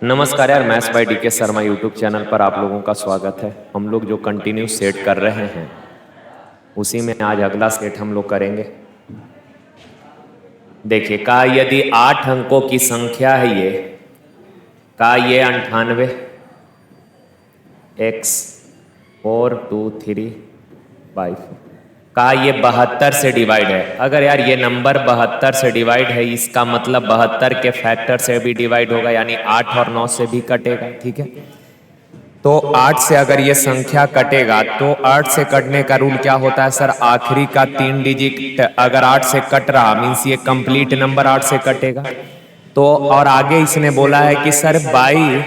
नमस्कार यार, maths by DK Sharma YouTube channel पर आप लोगों का स्वागत है। हम लोग जो कंटिन्यू सेट कर रहे हैं उसी में आज अगला सेट हम लोग करेंगे। देखिए, का यदि 8 अंकों की संख्या है ये 98 x 4 2 3 5 का ये 72 से डिवाइड है। अगर यार ये नंबर 72 से डिवाइड है, इसका मतलब 72 के फैक्टर से भी डिवाइड होगा, यानी 8 और 9 से भी कटेगा। ठीक है, तो 8 से अगर ये संख्या कटेगा तो 8 से कटने का रूल क्या होता है सर? आखिरी का 3 डिजिट अगर 8 से कट रहा मीन्स ये कंप्लीट नंबर 8 से कटेगा। तो और आगे इसने बोला है कि सर बाई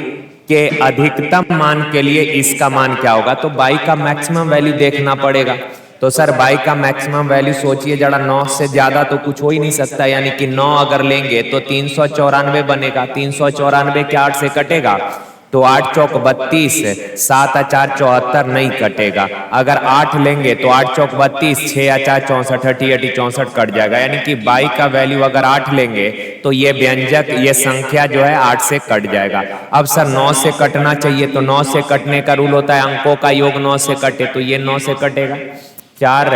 के अधिकतम मान के लिए इसका मान क्या होगा, तो बाई का मैक्सिमम वैल्यू देखना पड़ेगा। तो सर बाई का मैक्सिमम वैल्यू सोचिए जरा, 9 से ज्यादा तो कुछ हो ही नहीं सकता, यानी कि 9 अगर लेंगे तो 394 बनेगा। 394 के 8 से कटेगा तो 8 चौक 32, 7 या 4 74 नहीं कटेगा। अगर 8 लेंगे तो 8 चौक 32, 6 या 4 64, 80 64 कट जाएगा। यानी कि बाई का वैल्यू अगर 8 लेंगे तो ये व्यंजक ये संख्या जो है 8 से कट जाएगा। अब सर 9 से कटना चाहिए, तो 9 से कटने का रूल होता है अंकों का योग 9 से कटे, तो ये 9 से कटेगा। 4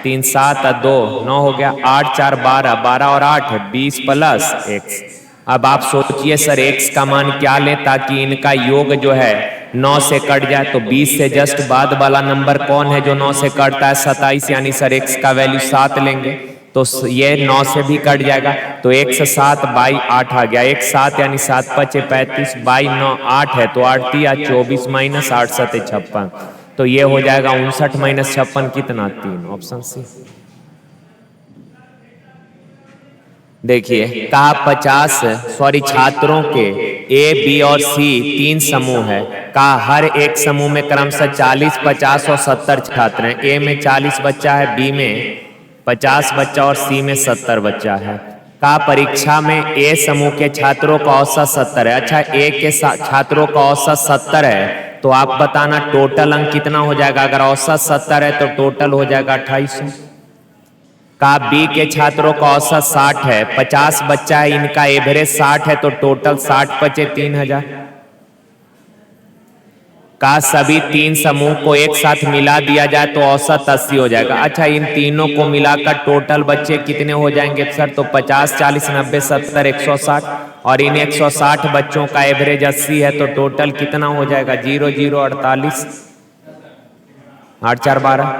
3 7 2 9 हो गया। 8 4 12, 12 और 8 20 प्लस x। अब आप सोचिए सर x का मान क्या लें ताकि इनका योग जो है 9 से कट जाए। तो 20 से जस्ट बाद वाला नंबर कौन है जो 9 से कटता है? 27, यानी सर x का वैल्यू 7 लेंगे तो ये 9 से भी कट जाएगा। तो x 7 बाई 8 आ गया। x 7 यानी 7 5 35 बाई 9 8 है तो 8 3 24 माइनस 8 7 56, तो ये हो जाएगा 59 माइनस 56 कितना? 3, ऑप्शन सी। देखिए, कहा 50 छात्रों के ए बी और सी 3 समूह है। कहा हर एक समूह में क्रमशः 40 50 और 70 छात्र हैं। ए में 40 बच्चा है, बी में 50 बच्चा और सी में 70 बच्चा है। कहा परीक्षा में ए समूह के छात्रों का औसत 70 है। अच्छा, ए के छात्रों का औसत 70 है तो आप बताना टोटल अंक कितना हो जाएगा? अगर औसत 70 है तो टोटल हो जाएगा 2800। का बी के छात्रों का औसत 60 है, 50 बच्चा है, इनका एवरेज 60 है तो टोटल 60 बचे 3000। का सभी 3 समूह को एक साथ मिला दिया जाए तो औसत 80 हो जाएगा। अच्छा, इन तीनों को मिलाकर टोटल बच्चे कितने हो जाएंगे सर? तो 50 40 90 70 160, और इन 160 बच्चों का एवरेज 80 है तो टोटल कितना हो जाएगा? 0 0 48 8 4 12।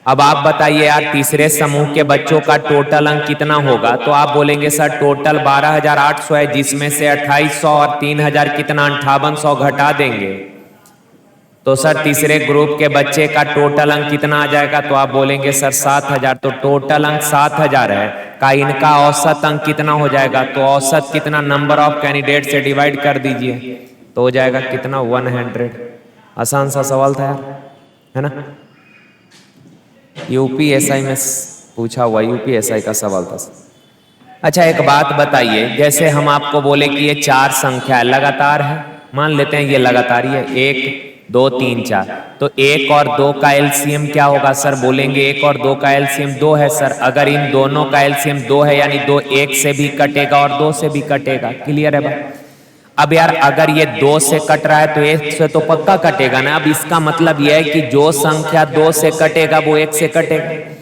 अब आप बताइए यार, तीसरे समूह के बच्चों का टोटल अंक कितना होगा? तो आप बोलेंगे सर टोटल 12800 है, जिसमें से 2800 और 3000 कितना 5800 घटा देंगे तो सर तीसरे ग्रुप के बच्चे का टोटल अंक कितना आ जाएगा? तो आप बोलेंगे सर 7000, तो टोटल अंक 7000 है। का इनका औसत अंक कितना हो जाएगा? तो औसत कितना? नंबर ऑफ कैंडिडेट से डिवाइड कर दीजिए तो हो जाएगा कितना? 100। आसान सा सवाल था यार, है ना? यूपीएसआई में पूछा हुआ, यूपीएसआई का सवाल था। अच्छा, एक बात बताइए, जैसे हम आपको बोले कि ये 4 संख्या लगातार है, मान लेते हैं ये लगातार ही है, 1 2 3 4, तो 1 और 2 का एलसीएम क्या होगा सर? बोलेंगे 1 और 2 का एलसीएम 2 है सर। अगर इन दोनों का एलसीएम 2 है यानी 2 1 से भी कटेगा और 2 से भी कटेगा। क्लियर है बात? अब यार अगर ये 2 से कट रहा है तो 1 से तो पक्का कटेगा ना। अब इसका मतलब यह है कि जो संख्या 2 से कटेगा वो 1 से कटेगा।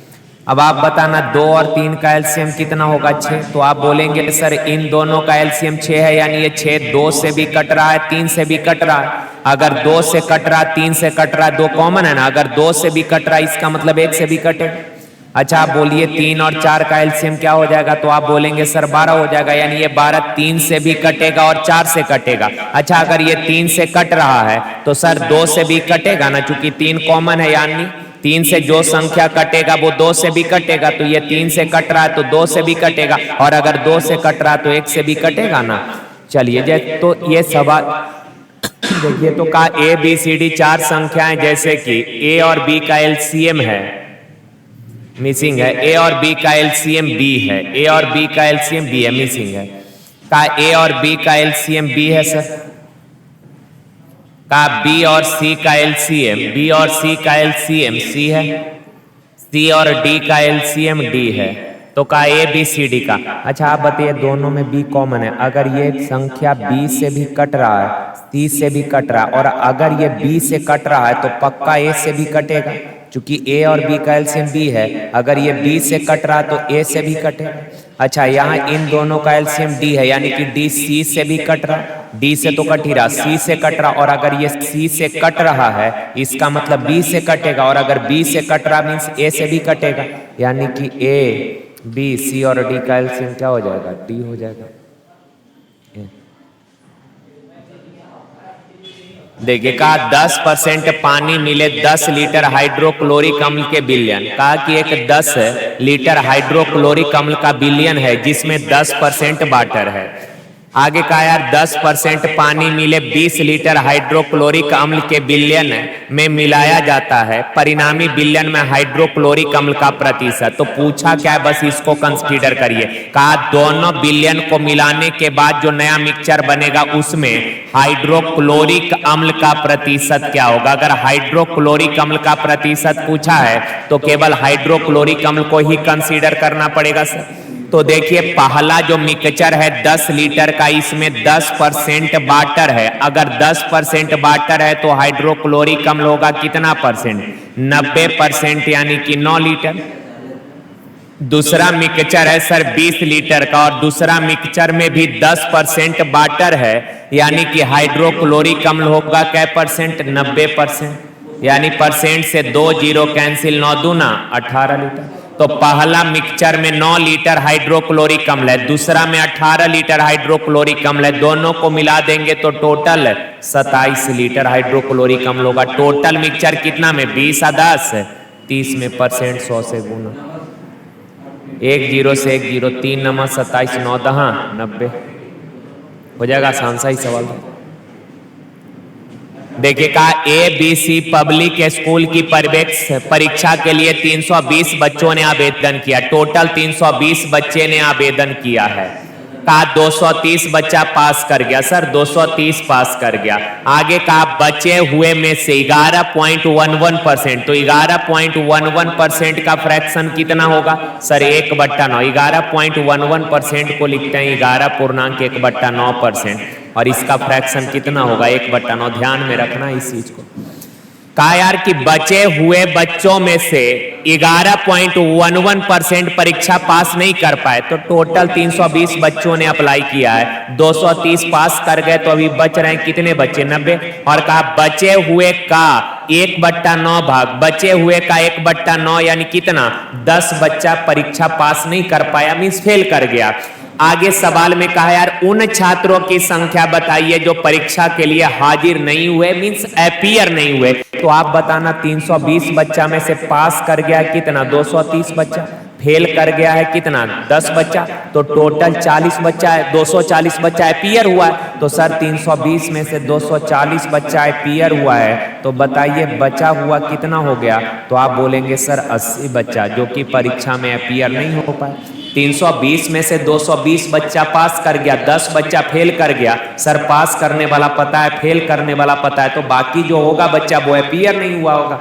अब आप बताना 2 और 3 का एलसीएम कितना होगा? 6। तो आप बोलेंगे सर इन दोनों का एलसीएम 6 है, यानी ये 6 2 से भी कट रहा है 3 से भी कट रहा है। अगर 2 से कट रहा है 3 से कट रहा है, 2 कॉमन है ना, अगर 2 से भी कट रहा है इसका मतलब 1 से भी कटेगा। अच्छा, आप बोलिए 3 और 4 का एलसीएम क्या हो जाएगा? तो आप बोलेंगे सर 12 हो जाएगा, यानी ये 12 3 से भी कटेगा और 4 से कटेगा। अच्छा, अगर ये 3 से कट रहा है तो सर 2 से भी कटेगा ना, चूंकि 3 कॉमन है, यानी 3 से जो संख्या कटेगा वो 2 से भी कटेगा। तो ये 3 से कट रहा है तो 2 से भी कटेगा, और अगर 2 से कट रहा है तो 1 से भी कटेगा ना। चलिए, तो ये सवाल देखिए, तो का ए बी सी डी 4 संख्याएं जैसे कि ए और बी का एलसीएम है, मिसिंग है। ए और बी का एलसीएम बी है, ए और बी का एलसीएम बी है, मिसिंग है। का ए और बी का एलसीएम बी है सर। का बी और सी का एलसीएम, बी और सी का एलसीएम सी है। सी और डी का एलसीएम डी है। तो कहा ए बी सी डी का। अच्छा आप बताइए दोनों में बी कॉमन है, अगर ये संख्या बी से भी कट रहा है, सी से भी कट रहा है, और अगर ये बी से कट रहा है तो पक्का ए से भी कटेगा, क्योंकि ए और बी का एलसीएम बी है। अगर ये बी से कट रहा तो ए से भी कटेगा। अच्छा यहाँ इन दोनों का एलसीएम डी है, यानी कि डी सी से भी कट रहा, डी से तो कट ही रहा, सी से कट रहा, और अगर ये सी से कट रहा है इसका मतलब बी से कटेगा, और अगर बी से कट रहा मीन्स ए से भी कटेगा, यानी कि ए बी सी और डी का एलसीएम क्या हो जाएगा, डी हो जाएगा। देखिए कहा 10% पानी मिले 10 लीटर हाइड्रोक्लोरिक अम्ल के बिलियन। कहा कि एक 10 लीटर हाइड्रोक्लोरिक अम्ल का बिलियन है जिसमें 10% वाटर है। आगे कहा यार 10% पानी मिले 20 लीटर हाइड्रोक्लोरिक अम्ल के बिलियन में मिलाया जाता है, परिणामी बिलियन में हाइड्रोक्लोरिक अम्ल का प्रतिशत। तो पूछा क्या, बस इसको कंसीडर करिए। कहा दोनों बिलियन को मिलाने के बाद जो नया मिक्सचर बनेगा उसमें हाइड्रोक्लोरिक अम्ल का प्रतिशत क्या होगा। अगर हाइड्रोक्लोरिक अम्ल का प्रतिशत पूछा है तो केवल हाइड्रोक्लोरिक अम्ल को ही कंसीडर करना पड़ेगा सर। तो देखिए पहला जो मिक्सचर है 10 लीटर का, इसमें 10% वाटर है। अगर 10% वाटर है तो हाइड्रोक्लोरिक अम्ल होगा कितना परसेंट, 90%, यानी कि 9 लीटर। दूसरा मिक्सचर है सर 20 लीटर का, और दूसरा मिक्सचर में भी 10% वाटर है, यानी कि हाइड्रोक्लोरिक अम्ल होगा क्या परसेंट, 90%, यानी परसेंट से 2 जीरो कैंसिल, 9 दूना 18 लीटर। तो पहला मिक्सचर में 9 लीटर हाइड्रोक्लोरिक अम्ल है, दूसरा में 18 लीटर हाइड्रोक्लोरिक अम्ल है, दोनों को मिला देंगे तो टोटल 27 लीटर हाइड्रोक्लोरिक अम्ल होगा। टोटल मिक्सचर कितना में 20 और 10 30 में परसेंट 100 से गुना, 1 जीरो से 1 जीरो, 3 नंबर 27, 9 दहा 90 हो जाएगा। आसान सा ही सवाल था। देखिए कहा A B C public school की परीक्षा के लिए 320 बच्चों ने आवेदन किया। टोटल 320 बच्चे ने आवेदन किया है। कहा 230 बच्चा पास कर गया सर, 230 पास कर गया। आगे कहा बचे हुए में से 11.11%, तो 11.11% का फ्रैक्शन कितना होगा सर, 1/9। 11.11% को लिखते हैं 11.1/9%, और इसका फ्रैक्शन कितना होगा 1/9। ध्यान में रखना इस चीज को। कहा यार कि बचे हुए बच्चों में से 11.11% परीक्षा पास नहीं कर पाए, तो टोटल 320 बच्चों ने अप्लाई किया है, 230 पास कर गए, तो अभी बच रहे हैं कितने बच्चे, 90। और कहा बचे हुए का 1/9 भाग, बचे हुए का 1/9 यानी कितना, 10 बच्चा परीक्षा पास नहीं कर पाया, मीन्स फेल कर गया। आगे सवाल में कहा यार उन छात्रों की संख्या बताइए जो परीक्षा के लिए हाजिर नहीं हुए, मींस अपीयर नहीं हुए। तो आप बताना 320 बच्चा में से पास कर गया कितना, 230 बच्चा, फेल कर गया है कितना, 10 बच्चा, तो टोटल 40 बच्चा है, 240 बच्चा अपीयर हुआ है। तो सर 320 में से 240 बच्चा अपीयर हुआ है, तो बताइए बचा हुआ कितना हो गया। तो आप बोलेंगे सर 80 बच्चा जो कि परीक्षा में अपीयर नहीं हो पाए। 320 में से 220 बच्चा पास कर गया, 10 बच्चा फेल कर गया। सर पास करने वाला पता है, फेल करने वाला पता है, तो बाकी जो होगा बच्चा वो अपीयर नहीं हुआ होगा।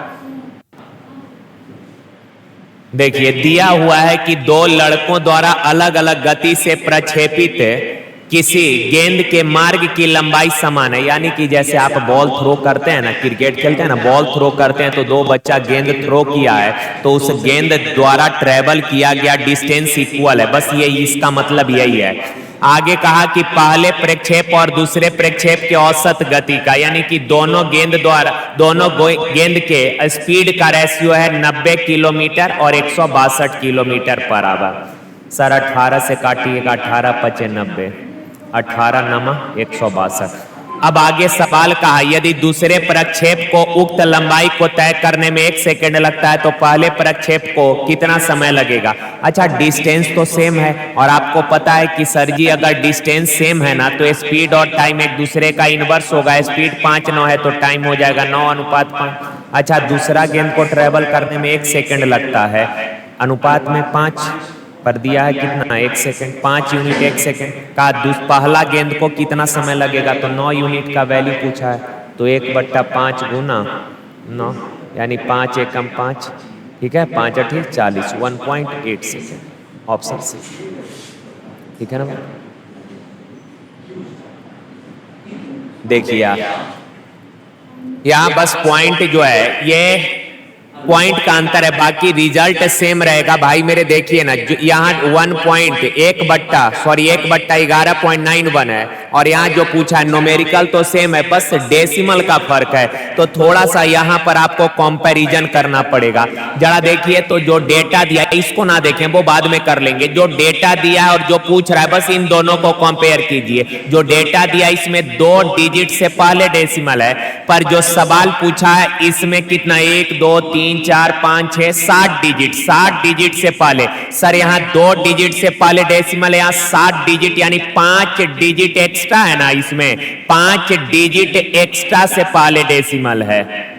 देखिए दिया हुआ है कि 2 लड़कों द्वारा अलग अलग गति से प्रक्षेपित किसी गेंद के मार्ग की लंबाई समान है। यानी कि जैसे आप बॉल थ्रो करते हैं ना, क्रिकेट खेलते हैं ना, बॉल थ्रो करते हैं तो 2 बच्चा गेंद थ्रो किया है, तो उस गेंद द्वारा ट्रेवल किया गया डिस्टेंस इक्वल है। बस ये इसका मतलब यही है। आगे कहा कि पहले प्रक्षेप और दूसरे प्रक्षेप के औसत गति का, यानी कि दोनों गेंद के स्पीड का रेशियो है 90 किलोमीटर और 162 किलोमीटर पर आवर। सर 18 से काटिएगा, 18 पचे 90, 18 नमा 162। अब आगे सवाल कहा यदि दूसरे प्रक्षेप को उक्त लंबाई को तय करने में 1 सेकंड लगता है तो पहले प्रक्षेप को कितना समय लगेगा। अच्छा डिस्टेंस तो सेम है, और आपको पता है कि सर जी अगर डिस्टेंस सेम है ना तो स्पीड और टाइम एक दूसरे का इनवर्स होगा। स्पीड 5-9 है तो टाइम हो जाएगा 9:5। अच्छा दूसरा गेंद को ट्रेवल करने में 1 सेकंड लगता है, अनुपात में 5 पर दिया है कितना, 1 सेकंड, 5 यूनिट 1 सेकंड का। पहला गेंद को कितना समय लगेगा, तो 9 यूनिट का वैल्यू पूछा है, तो 1/5 गुना 9 यानी 5 एकम 5, ठीक है, 5 8 40, 1.8 सेकंड। ऑप्शन सी, ठीक है ना। देखिए यहाँ बस पॉइंट जो है ये पॉइंट का अंतर है, बाकी रिजल्ट सेम रहेगा भाई मेरे। देखिए ना यहाँ 1.11.91 है और यहाँ जो पूछा है न्यूमेरिकल तो सेम है, बस डेसिमल का फर्क है। तो थोड़ा सा यहाँ पर आपको कंपैरिजन करना पड़ेगा। जरा देखिए तो जो डेटा दिया है इसको ना देखें, वो बाद में कर लेंगे। जो डेटा दिया है और जो पूछ रहा है बस इन दोनों को कंपेयर कीजिए। जो डेटा दिया है इसमें 2 डिजिट से पहले डेसिमल है, पर जो सवाल पूछा है इसमें कितना 1 2 3 4 5 6 7 डिजिट, 7 डिजिट से पहले। सर यहाँ 2 डिजिट से पहले डेसिमल है, यहाँ 7 डिजिट यानी 5 डिजिट एक्स्ट्रा है ना, इसमें 5 डिजिट एक्स्ट्रा से पहले डेसिमल है।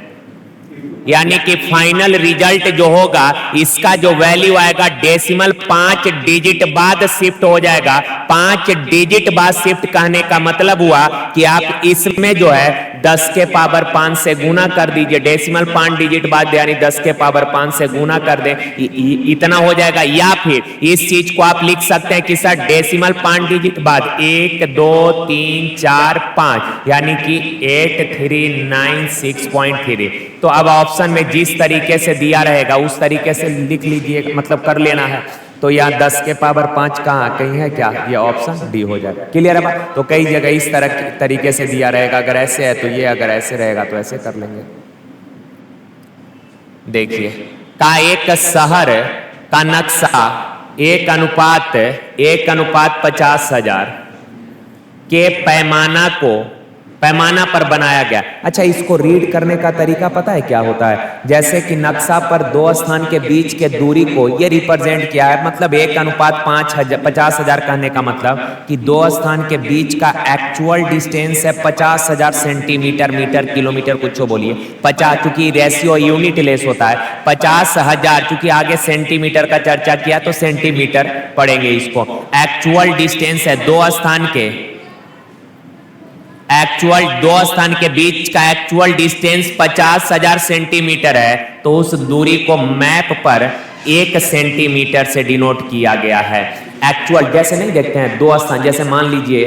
यानी कि फाइनल रिजल्ट जो होगा इसका जो वैल्यू आएगा डेसिमल 5 डिजिट बाद शिफ्ट हो जाएगा। 5 डिजिट बाद शिफ्ट कहने का मतलब हुआ कि आप इसमें जो है 10 के पावर 5 से गुना कर दीजिए, डेसिमल 5 डिजिट बाद यानी 10 के पावर 5 से गुना कर दें, इतना हो जाएगा। या फिर इस चीज को आप लिख सकते हैं कि सर डेसिमल 5 डिजिट बाद 1 2 3 4 5 यानी कि 8396.3। तो अब ऑप्शन में जिस तरीके से दिया रहेगा उस तरीके से लिख लीजिए, मतलब कर लेना है। तो यहाँ 10 के पावर 5 कहाँ कहीं है क्या, ये ऑप्शन डी हो जाएगा। क्लियर है बात। तो कई जगह इस तरह तरीके से दिया रहेगा, अगर ऐसे है तो ये, अगर ऐसे रहेगा तो ऐसे कर लेंगे। देखिए का एक शहर का नक्शा 1:50,000 के पैमाना पर बनाया गया। अच्छा, इसको रीड करने का तरीका पता है क्या होता है? जैसे कि नक्शा पर 2 स्थान के बीच के दूरी को ये रिप्रेजेंट किया है, मतलब 1:50,000 कहने का मतलब कि 2 स्थान के बीच का एक्चुअल डिस्टेंस है 50,000 सेंटीमीटर, मीटर, किलोमीटर कुछ बोलिए 50, चूंकि रेशियो यूनिट लेस होता है। 50,000 चूंकि आगे सेंटीमीटर का चर्चा किया तो सेंटीमीटर पढ़ेंगे इसको। एक्चुअल डिस्टेंस है 2 स्थान के बीच का एक्चुअल डिस्टेंस 50,000 सेंटीमीटर है, तो उस दूरी को मैप पर 1 सेंटीमीटर से डिनोट किया गया है। एक्चुअल जैसे नहीं देखते हैं 2 स्थान, जैसे मान लीजिए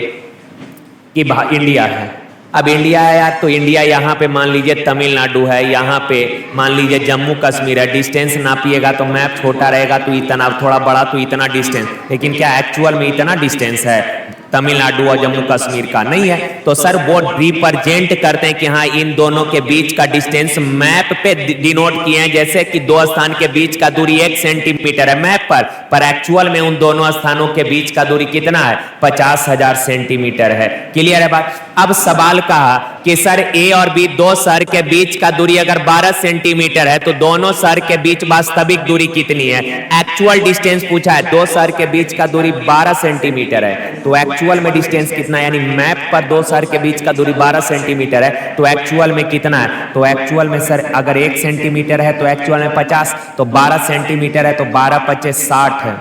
कि इंडिया है। अब इंडिया है यार, तो इंडिया यहाँ पे मान लीजिए तमिलनाडु है, यहाँ पे मान लीजिए जम्मू कश्मीर है। डिस्टेंस नापिएगा तो मैप छोटा रहेगा तो इतना, थोड़ा बड़ा तो इतना डिस्टेंस, लेकिन क्या एक्चुअल में इतना डिस्टेंस है तमिलनाडु और जम्मू कश्मीर का? नहीं है। तो सर वो रिप्रेजेंट करते हैं कि हाँ इन दोनों के बीच का डिस्टेंस मैप पे डिनोट किए हैं, जैसे कि 2 स्थान के बीच का दूरी 1 सेंटीमीटर है मैप पर एक्चुअल में उन दोनों स्थानों के बीच का दूरी कितना है? 50,000 सेंटीमीटर है। क्लियर है बात। अब सवाल कहा कि सर ए और बी 2 शहर के बीच का दूरी अगर 12 सेंटीमीटर है तो दोनों शहर के बीच वास्तविक दूरी कितनी है? एक्चुअल डिस्टेंस पूछा है, 2 शहर के बीच का दूरी 12 सेंटीमीटर है, तो एक्चुअल में डिस्टेंस कितना है? यानी मैप पर 2 शहर के बीच का दूरी 12 सेंटीमीटर है, तो एक्चुअल में कितना है? तो एक्चुअल में सर अगर 1 सेंटीमीटर है तो एक्चुअल में 50, तो 12 सेंटीमीटर है तो 12 × 60 है,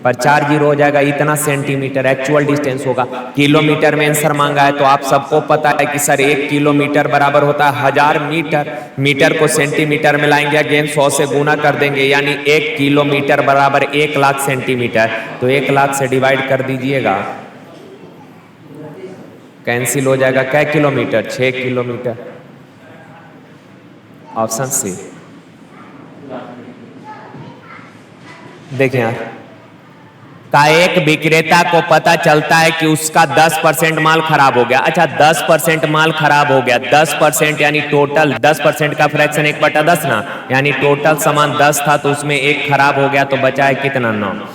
पर 4 जीरो हो जाएगा, इतना सेंटीमीटर एक्चुअल डिस्टेंस होगा। किलोमीटर में आंसर मांगा है तो आप सबको पता है कि सर 1 किलोमीटर बराबर होता है 1000 मीटर। मीटर को सेंटीमीटर में लाएंगे, अगेन 100 से गुना कर देंगे, यानी 1 किलोमीटर बराबर 1 लाख सेंटीमीटर। तो 1 लाख से डिवाइड कर दीजिएगा, कैंसिल हो जाएगा। क्या किलोमीटर? 6 किलोमीटर। Option C. देखें यार, का एक विक्रेता को पता चलता है कि उसका 10% माल खराब हो गया। अच्छा, 10% माल खराब हो गया, 10% यानी टोटल 10% का फ्रैक्शन 1/10 ना, यानी टोटल सामान 10 था तो उसमें 1 खराब हो गया, तो बचा है कितना? 9।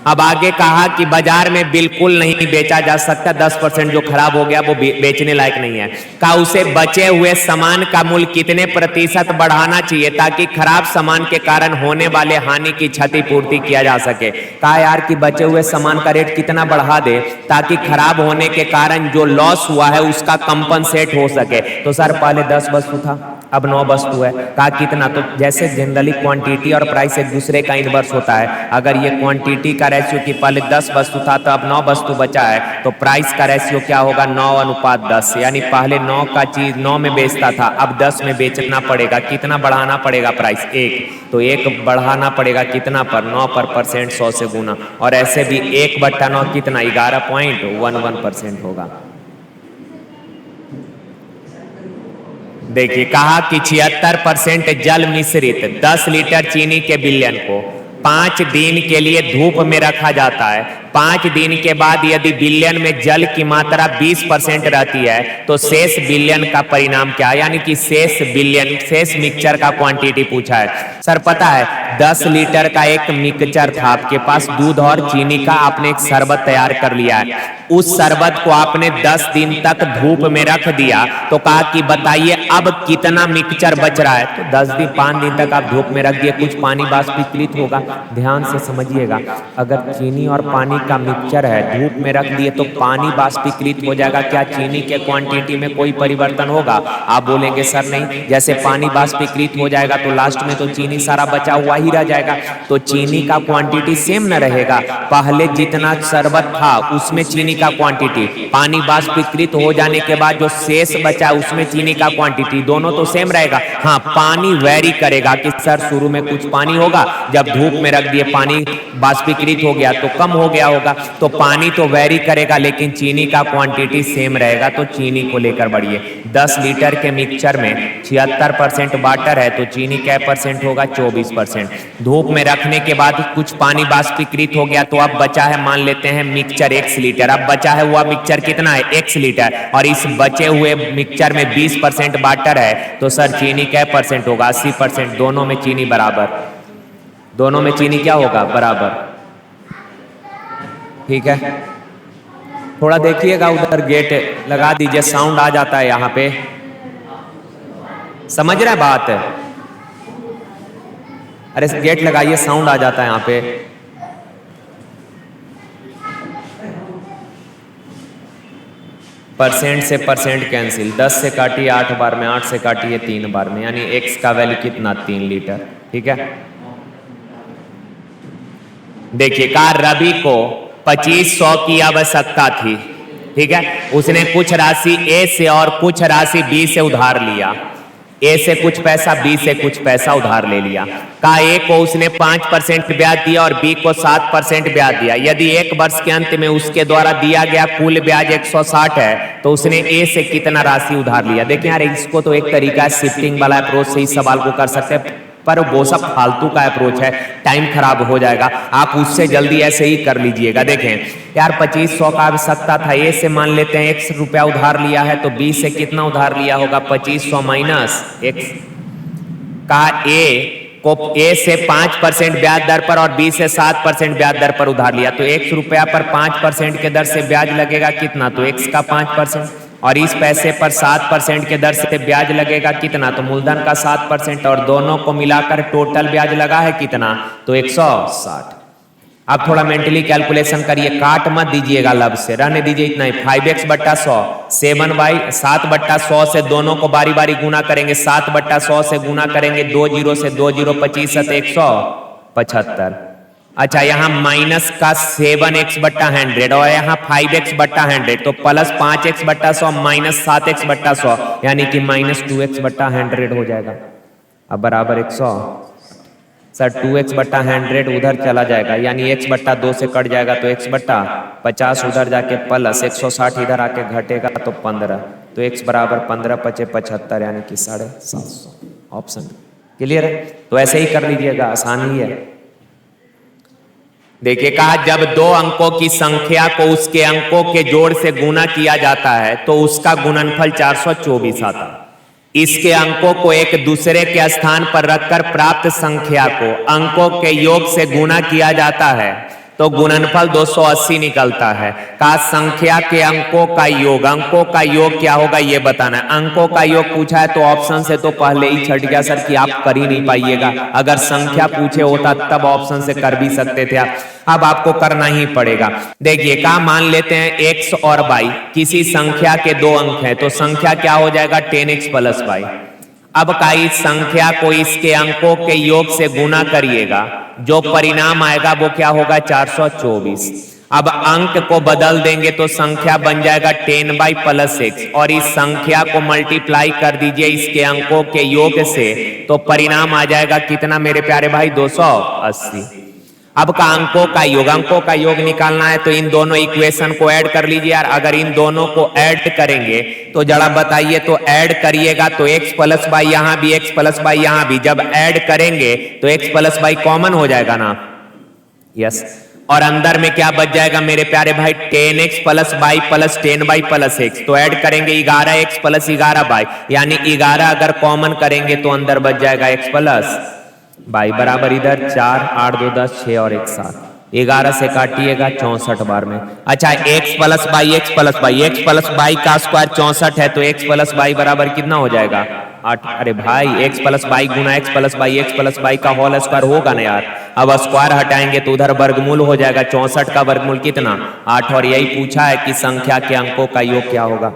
अब आगे कहा कि बाजार में बिल्कुल नहीं बेचा जा सकता, 10% जो खराब हो गया वो बेचने लायक नहीं है। का उसे बचे हुए सामान का मूल्य कितने प्रतिशत बढ़ाना चाहिए ताकि खराब सामान के कारण होने वाले हानि की क्षतिपूर्ति किया जा सके? कहा यार कि बचे हुए सामान का रेट कितना बढ़ा दे ताकि खराब होने के कारण जो लॉस हुआ है उसका कंपनसेट हो सके। तो सर पहले 10 वस्तु था, अब 9 वस्तु है, कहा कितना, तो जैसे जनरली क्वांटिटी और प्राइस एक दूसरे का इनवर्स होता है, अगर ये क्वांटिटी का रेशियो की पहले 10 वस्तु था तो अब 9 वस्तु बचा है, तो प्राइस का रेशियो क्या होगा 9:10, यानी पहले 9 का चीज 9 में बेचता था, अब 10 में बेचना पड़ेगा, कितना बढ़ाना पड़ेगा प्राइस 1, तो 1 बढ़ाना पड़ेगा कितना पर 9 पर परसेंट 100 से गुना, और ऐसे भी 1/9 कितना 11.11% होगा। देखिए कहा कि 76% जल मिश्रित 10 लीटर चीनी के बिलियन को 5 दिन के लिए धूप में रखा जाता है। 5 दिन के बाद यदि बिलियन में जल की मात्रा 20% रहती है तो शेष बिलियन का परिणाम क्या है, यानी कि शेष बिलियन, शेष मिक्सचर का क्वांटिटी पूछा है। सर पता है 10 लीटर का एक मिक्सचर था, आपके पास दूध और चीनी का, आपने एक शरबत तैयार कर लिया है, उस शरबत को आपने 10 दिन तक धूप में रख दिया, तो कहा कि बताइए अब कितना मिक्सचर बच रहा है, तो 5 दिन तक आप धूप में रख दिए, कुछ पानी वाष्पीकृत होगा। ध्यान से समझिएगा, अगर चीनी और पानी का मिक्सचर है, धूप में रख दिए तो पानी वाष्पीकृत हो जाएगा, क्या चीनी के क्वांटिटी में कोई परिवर्तन होगा? आप बोलेंगे सर नहीं, जैसे पानी वाष्पीकृत हो जाएगा तो लास्ट में तो चीनी सारा बचा हुआ ही रह जाएगा, तो चीनी का क्वांटिटी सेम न रहेगा, पहले जितना शरबत था उसमें चीनी का क्वांटिटी, पानी वाष्पीकृत हो जाने के बाद जो शेष बचा उसमें चीनी का क्वांटिटी, दोनों तो सेम रहेगा। हाँ, पानी वेरी करेगा कि सर शुरू में कुछ पानी होगा, जब धूप में रख दिए पानी वाष्पीकृत हो गया तो कम हो गया होगा, तो पानी तो वेरी करेगा लेकिन चीनी का क्वांटिटी सेम रहेगा, तो चीनी को लेकर बढ़िए। 10 लीटर के मिक्सचर में 76% वाटर है तो चीनी क्या परसेंट होगा 24%। धूप में रखने के बाद कुछ पानी वाष्पीकृत हो गया तो अब बचा है, मान लेते हैं मिक्सचर x लीटर, अब बचा है हुआ मिक्सचर कितना है x लीटर, और इस बचे हुए मिक्सचर में 20% वाटर है, तो सर चीनी क्या परसेंट होगा 80%। दोनों में चीनी बराबर, दोनों में चीनी क्या होगा बराबर, ठीक है। थोड़ा देखिएगा उधर गेट लगा दीजिए, साउंड आ जाता है यहाँ पे, समझ रहे बात? अरे गेट लगाइए, साउंड आ जाता है यहाँ पे। परसेंट से परसेंट कैंसिल, 10 से काटिए 8 बार में, 8 से काटिए 3 बार में, यानी x का वैल्यू कितना 3 लीटर, ठीक है। देखिए कहा रवि को 2500 की आवश्यकता थी, ठीक है, उसने कुछ राशि ए से और कुछ राशि बी से उधार लिया, ए से कुछ पैसा बी से कुछ पैसा उधार ले लिया। कहा ए को उसने 5% ब्याज दिया और बी को 7% ब्याज दिया। यदि 1 वर्ष के अंत में उसके द्वारा दिया गया कुल ब्याज 160 है तो उसने ए से कितना राशि उधार लिया। देखिए यार इसको तो एक तरीका है शिफ्टिंग वाला अप्रोच से इस सवाल को कर सकते हैं, पर वो सब फालतू का अप्रोच है, टाइम खराब हो जाएगा, आप उससे जल्दी ऐसे ही कर लीजिएगा। देखें यार 2500 का आवश्यकता था, ए से मान लेते हैं x रुपया उधार लिया है, तो बी से कितना उधार लिया होगा 2500 माइनस x। का ए को ए से 5% ब्याज दर पर और बी से 7% ब्याज दर पर उधार लिया, तो x रुपया पर 5% के दर से ब्याज लगेगा कितना, तो x का 5%, और इस पैसे पर 7% के दर से ब्याज लगेगा कितना, तो मूलधन का 7%, और दोनों को मिलाकर टोटल ब्याज लगा है कितना, तो 160। अब थोड़ा मेंटली कैलकुलेशन करिए, काट मत दीजिएगा लब से, रहने दीजिए इतना ही। 5x/100 7/100 से दोनों को बारी बारी गुना करेंगे, 7/100 से गुना करेंगे, 2 जीरो से 2 जीरो 25 175। अच्छा यहाँ माइनस का 7x/100 और यहाँ 5x/100, तो प्लस 5x/100 माइनस 7x/100, यानी कि माइनस 2x/100 हो जाएगा। अब बराबर 100। सर 2x/100 उधर चला जाएगा, यानी x/2 से कट जाएगा, तो x/50 उधर जाके प्लस 160 इधर आके घटेगा तो 15, तो x बराबर 15 × 5 = 75, यानी कि 750। ऑप्शन क्लियर है? तो ऐसे ही कर लीजिएगा, आसान ही है। देखिए कहा जब 2 अंकों की संख्या को उसके अंकों के जोड़ से गुना किया जाता है तो उसका गुणनफल 424 आता है। इसके अंकों को एक दूसरे के स्थान पर रखकर प्राप्त संख्या को अंकों के योग से गुना किया जाता है तो गुणनफल 280 निकलता है। कहा संख्या के अंकों का योग, अंकों का योग क्या होगा ये बताना है। अंकों का योग पूछा है तो ऑप्शन से तो पहले ही छट गया सर कि आप कर ही नहीं पाइएगा, अगर संख्या पूछे होता तब ऑप्शन से कर भी सकते थे आप, अब आपको करना ही पड़ेगा। देखिए कहा मान लेते हैं x और y किसी संख्या के 2 अंक हैं, तो संख्या क्या हो जाएगा 10x + y। अब का इस संख्या को इसके अंकों के योग से गुना करिएगा, जो परिणाम आएगा वो क्या होगा 424। अब अंक को बदल देंगे तो संख्या बन जाएगा 10/+6 और इस संख्या को मल्टीप्लाई कर दीजिए इसके अंकों के योग से, तो परिणाम आ जाएगा कितना मेरे प्यारे भाई 280। अब का अंकों का योग निकालना है तो इन दोनों इक्वेशन को ऐड कर लीजिए यार। अगर इन दोनों को ऐड करेंगे तो जरा बताइए, तो ऐड करिएगा तो x प्लस वाई यहां भी, x प्लस वाई यहां भी, जब ऐड करेंगे तो x प्लस वाई कॉमन हो जाएगा ना, यस। और अंदर में क्या बच जाएगा मेरे प्यारे भाई 10x plus Y plus 10/+x, तो ऐड करेंगे 11x प्लस 11y, यानी 11 अगर कॉमन करेंगे तो अंदर बच जाएगा x प्लस वाई बराबर इधर 4, 8, 2, 10, 6 और 1, 7, 11 से काटिएगा 64 बार में। अच्छा x plus y, x plus y, x plus y का स्क्वायर 64 है, तो x प्लस वाई बराबर कितना हो जाएगा 8। अरे भाई x प्लस वाई गुना x plus y, x plus y का होल स्क्वायर होगा ना यार। अब स्क्वायर हटाएंगे तो उधर वर्गमूल हो जाएगा, 64 का वर्गमूल कितना 8, और यही पूछा है कि संख्या के अंकों का योग क्या होगा।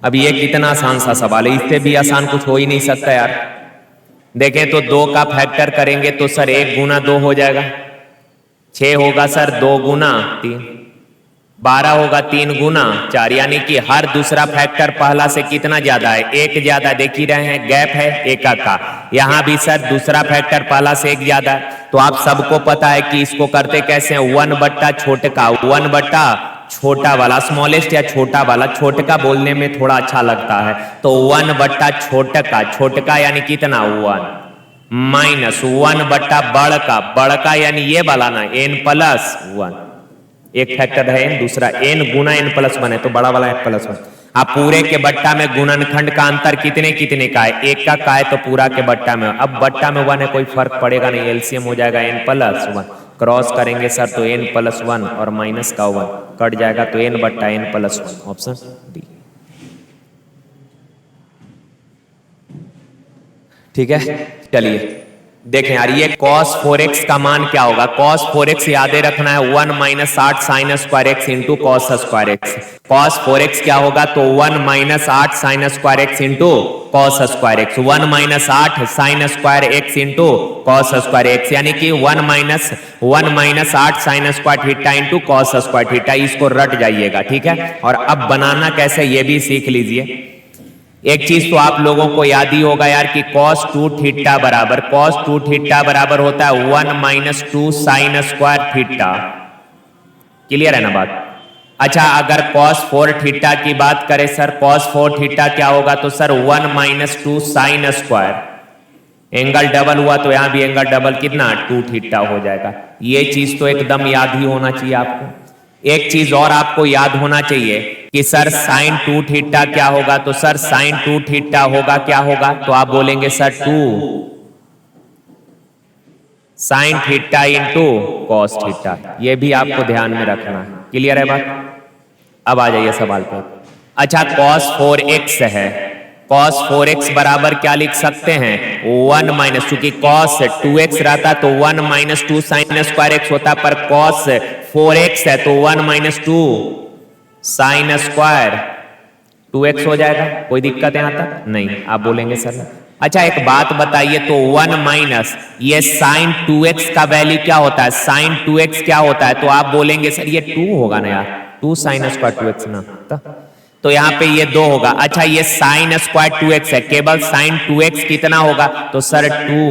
अब ये कितना आसान सा सवाल है, इससे भी आसान कुछ हो ही नहीं सकता यार। देखें तो 2 का फैक्टर करेंगे तो सर 1 गुना 2 हो जाएगा, 6 होगा सर 2 गुना 3, 12 होगा 3 गुना 4, यानी कि हर दूसरा फैक्टर पहला से कितना ज्यादा है, 1 ज्यादा। देख ही रहे हैं गैप है 1 का। यहां भी सर दूसरा फैक्टर पहला से 1 ज्यादा है। तो आप सबको पता है कि इसको करते कैसे हैं, 1/छोटा 1/छोटा वाला, स्मॉलेस्ट या छोटा वाला, छोटका बोलने में थोड़ा अच्छा लगता है, तो 1/छोटका, छोटका यानी कितना 1 माइनस 1/बड़का यानी ये वाला ना n+1, एक फैक्टर है n, दूसरा n गुना n+1 है तो बड़ा वाला n+1। अब पूरे के बट्टा में गुणनखंड का अंतर कितने कितने का है, 1 का है तो पूरा के बट्टा में, अब बट्टा में 1 है कोई फर्क पड़ेगा नहीं, एलसीएम हो जाएगा n+1, क्रॉस करेंगे सर तो n+1 और माइनस का 1 कट जाएगा तो n/n+1, ऑप्शन डी। ठीक है, चलिए देखें यार ये cos 4x का मान क्या होगा। cos 4x यादें रखना है 1 - 8 sin square x into cos square x। cos 4x क्या होगा तो 1 - 8 sin square x into cos square x, 1 - 8 sin square x into cos square x, यानी कि 1 - 8 sin square theta into cos square theta. इसको रट जाइएगा, ठीक है। और अब बनाना कैसे ये भी सीख लीजिए। एक चीज तो आप लोगों को याद ही होगा यार कि cos 2 थीटा बराबर होता है 1 - 2 sin स्क्वायर थीटा। क्लियर है ना बात। अच्छा अगर cos 4 थीटा की बात करें सर, cos 4 थीटा क्या होगा तो sir 1 - 2 sin square, angle double हुआ तो यहां भी एंगल डबल कितना 2 थीटा हो जाएगा। ये चीज तो एकदम याद ही होना चाहिए आपको। एक चीज और आपको याद होना चाहिए कि सर sin 2 थीटा क्या होगा तो सर sin 2 थीटा होगा क्या होगा, तो आप बोलेंगे sir 2 sin theta into cos theta. ये भी आपको ध्यान में रखना है। क्लियर है बात। अब आ जाइए सवाल पर। अच्छा cos 4x है, cos 4x बराबर क्या लिख सकते हैं 1 माइनस, चूंकि cos 2x रहता तो 1 - 2 sin स्क्वायर x होता, पर cos 4x है तो 1 - 2 sin स्क्वायर 2x हो जाएगा। कोई दिक्कत यहां तक नहीं, आप बोलेंगे सर। अच्छा एक बात बताइए तो 1 माइनस ये sin 2x का वैल्यू क्या होता है, sin 2x क्या होता है, तो आप बोलेंगे सर ये 2 होगा ना यार, 2 sin स्क्वायर 2x ना, तो यहाँ पे ये 2 होगा। अच्छा ये sin स्क्वायर 2x है, केवल sin 2x कितना होगा तो sir 2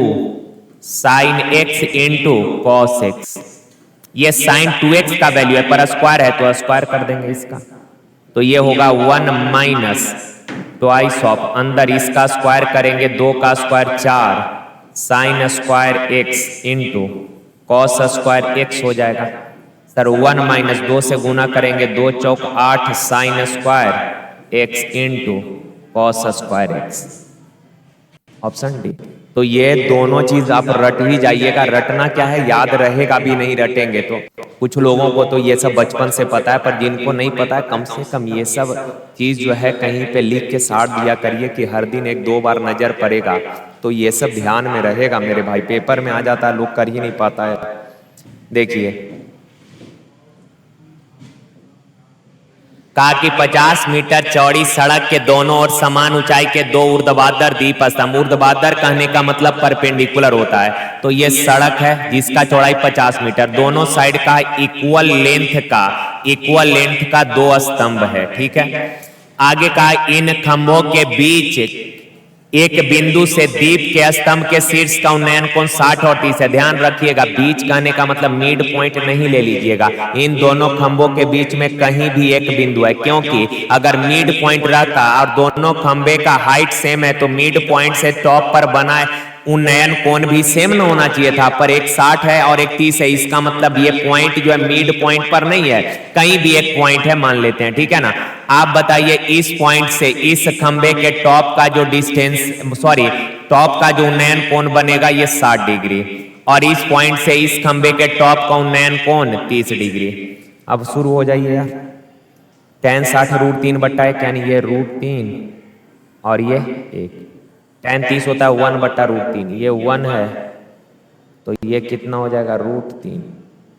sin x into cos x। ये sin 2x का वैल्यू है, पर स्क्वायर है तो स्क्वायर कर देंगे इसका, तो ये होगा 1 माइनस ट्वाइस ऑफ, अंदर इसका स्क्वायर करेंगे 2 का square 4 sin square x into cos square x हो जाएगा। सर 1 माइनस 2 से गुना करेंगे 2 चौक 8 sin square x into cos square x, option D. तो ये दोनों चीज आप रट ही जाइएगा। रटना क्या है, याद रहेगा भी नहीं रटेंगे तो। कुछ लोगों को तो ये सब बचपन से पता है, पर जिनको नहीं पता है कम से कम ये सब चीज जो है कहीं पे लिख के साट दिया करिए कि हर दिन 1-2 बार नजर पड़ेगा तो ये सब ध्यान में रहेगा मेरे भाई। पेपर में आ जाता है, लोग कर ही नहीं पाता है। देखिए कहा कि 50 मीटर चौड़ी सड़क के दोनों ओर समान ऊंचाई के दो ऊर्ध्वाधर दीपस्तंभ, ऊर्ध्वाधर कहने का मतलब परपेंडिकुलर होता है, तो ये सड़क है जिसका चौड़ाई 50 मीटर, दोनों साइड का इक्वल लेंथ का दो स्तंभ है, ठीक है। आगे कहा इन खंभों के बीच एक बिंदु से दीप के स्तंभ के शीर्ष का उन्नयन कोण 60 और 30 है। ध्यान रखिएगा, बीच कहने का मतलब मिड पॉइंट नहीं ले लीजिएगा, इन दोनों खंभों के बीच में कहीं भी एक बिंदु है, क्योंकि अगर मिड पॉइंट रहता और दोनों खंभे का हाइट सेम है तो मिड पॉइंट से टॉप पर बना उन्नयन कोण भी सेम न होना चाहिए था, पर एक 60 है और एक 30 है, इसका मतलब ये पॉइंट जो है मिड पॉइंट पर नहीं है, कहीं भी एक पॉइंट है मान लेते हैं, ठीक है ना। आप बताइए इस पॉइंट से इस खंबे के टॉप का जो टॉप का जो उन्नयन कोण बनेगा ये 60 डिग्री, और इस पॉइंट से इस खंबे के टॉप का उन्नयन कोण 30 डिग्री। अब शुरू हो जाइए यार, tan 60 √3/1 यानी ये √3 और ये 1, tan 30 होता है 1/√3, ये 1 है तो ये कितना हो जाएगा √3।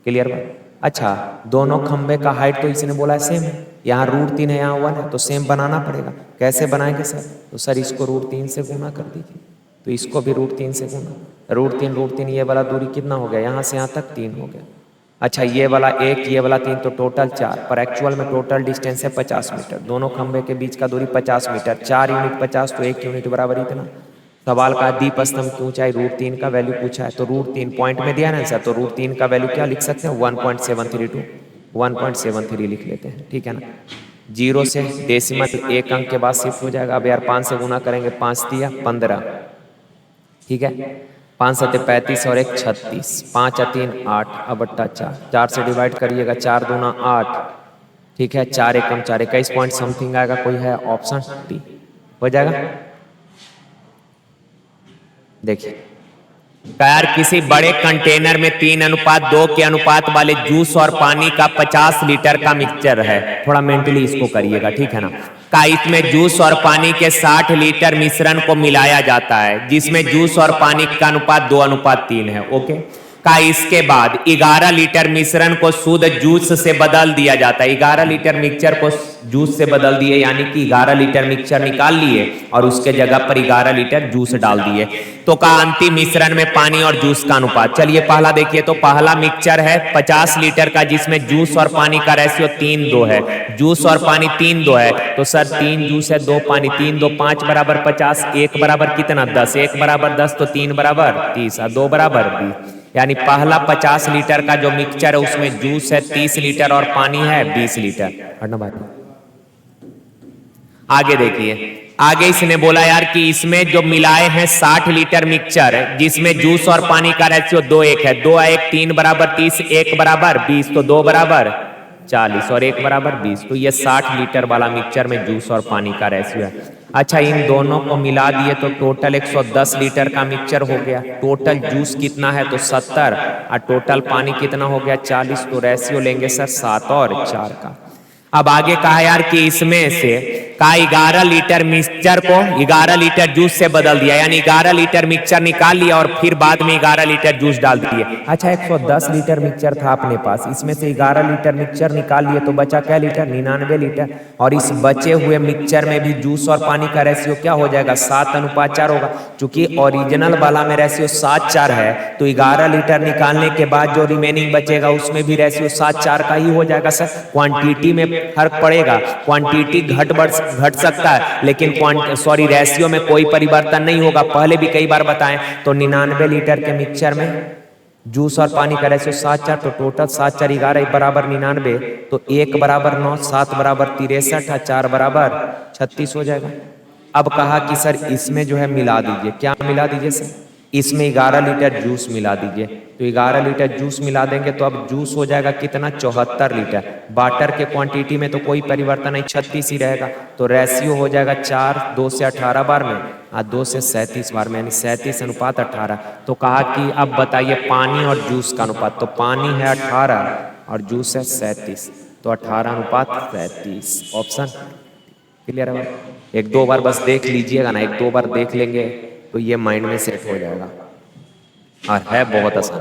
क्लियर बात। अच्छा, दोनों खंबे का हाइट तो इसने बोला है सेम है, यहाँ √3 है यहाँ 1 है, तो सेम बनाना पड़ेगा। कैसे बनाएंगे सर? तो सर इसको √3 से गुना कर दीजिए, तो इसको भी √3 से गुना, √3 ये वाला दूरी कितना हो गया, यहाँ से यहाँ तक 3 हो गया। अच्छा, ये वाला 1 ये वाला 3 तो टोटल 4, पर एक्चुअल में टोटल डिस्टेंस है 50 मीटर, दोनों खंबे के बीच का दूरी 50 मीटर, 4 यूनिट 50 तो 1 यूनिट बराबर इतना। सवाल का दीप स्तंभ की ऊंचाई √3 का वैल्यू पूछा है, तो √3 पॉइंट में दिया ना सर, तो √3 का वैल्यू क्या लिख सकते हैं 1.732, 1.73 लिख लेते हैं, ठीक है ना। 0 से डेसिमल 1 अंक के बाद शिफ्ट हो जाएगा। अब यार 5 से गुना करेंगे, 5 दिया 15, ठीक है, 5 7 35 और 1 36, 5 3 8 अब बट्टा 4 से डिवाइड करिएगा, 4 दूना 8, ठीक है, 4 एकम 4, 21 पॉइंट समथिंग आएगा। कोई है ऑप्शन डी, हो जाएगा। देखिए यार, किसी बड़े कंटेनर में 3:2 के अनुपात वाले जूस और पानी का 50 लीटर का मिक्सचर है, थोड़ा मेंटली इसको करिएगा, ठीक है ना। का इसमें जूस और पानी के 60 लीटर मिश्रण को मिलाया जाता है, जिसमें जूस और पानी का अनुपात 2:3 है, ओके। का इसके बाद 11 लीटर मिश्रण को शुद्ध जूस से बदल दिया जाता है, 11 लीटर मिक्सचर को जूस से बदल दिए, यानी कि 11 लीटर मिक्सचर निकाल लिए और उसके जगह पर 11 लीटर जूस डाल दिए। तो का अंतिम मिश्रण में पानी और जूस का अनुपात, चलिए पहला देखिए, तो पहला मिक्सचर है 50 लीटर का, जिसमें जूस और पानी का रेशियो 3:2 है, जूस और पानी 3:2 है, तो सर 3 जूस है 2 पानी, 3 2 5 बराबर 50, 1 बराबर कितना 10, 1 बराबर 10 तो 3 बराबर 30 और 2 बराबर 20, यानी पहला 50 लीटर का जो मिक्सचर है उसमें जूस है 30 लीटर और पानी है 20 लीटर। आगे देखिए, आगे इसने बोला यार कि इसमें जो मिलाए हैं 60 लीटर मिक्सचर, जिसमें जूस और पानी का रेशियो 2:1 है, 2:1 3 बराबर 30, 1 बराबर 20 तो 2 बराबर 40 और 1 बराबर 20, तो ये 60 लीटर वाला मिक्सचर में जूस और पानी का रेशियो है। अच्छा, इन दोनों को मिला दिए तो टोटल 110 लीटर का मिक्सचर हो गया। टोटल जूस कितना है तो 70 और टोटल पानी कितना हो गया 40, तो रेशियो लेंगे सर 7 और 4 का। अब आगे कहा यार कि इसमें से का 11 लीटर मिक्सचर को 11 लीटर जूस से बदल दिया, यानी 11 लीटर मिक्सचर निकाल लिया और फिर बाद में 11 लीटर जूस डाल दिए। अच्छा, 110 लीटर मिक्सचर था अपने पास, इसमें से 11 लीटर मिक्सचर निकाल लिए तो बचा क्या लीटर 99 लीटर, और इस बचे हुए मिक्सचर में भी जूस और पानी का रेशियो क्या हो जाएगा 7:4 होगा। चूंकि ओरिजिनल वाला में रेशियो 7:4 है तो 11 लीटर निकालने के बाद जो रिमेनिंग बचेगा उसमें भी रेशियो 7:4 का ही हो जाएगा सर। क्वांटिटी में फर्क पड़ेगा, क्वांटिटी घट सकता है लेकिन रेशियो में कोई परिवर्तन नहीं होगा। पहले भी कई बार बताएं, तो 99 लीटर के मिक्सचर में जूस और पानी का रेशियो 7:4, तो टोटल 7 4 11 बराबर 99, तो 1 बराबर 9, 7 बराबर 63 और 4 बराबर 36 हो जाएगा। अब कहा कि सर इसमें जो है मिला दीजिए, क्या मिला दीजिए सर, इसमें 11 लीटर जूस मिला दीजिए, तो 11 लीटर जूस मिला देंगे तो अब जूस हो जाएगा कितना 74 लीटर। वाटर के क्वांटिटी में तो कोई परिवर्तन नहीं, 36 ही रहेगा, तो रेशियो हो जाएगा 4 2 से 18 बार में और 2 से 37 बार में, यानी 37:18। तो कहा कि अब बताइए पानी और जूस का अनुपात, तो पानी है 18 और जूस है 37, तो 18:37 ऑप्शन क्लियर है। 1-2 बार बस देख लीजिएगा ना, 1-2 बार देख लेंगे तो ये माइंड में सेट हो जाएगा और है बहुत आसान।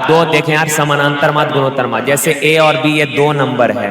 2 देखें यार, समानांतर मत गुणोत्तर मत, जैसे ए और बी ये 2 नंबर है,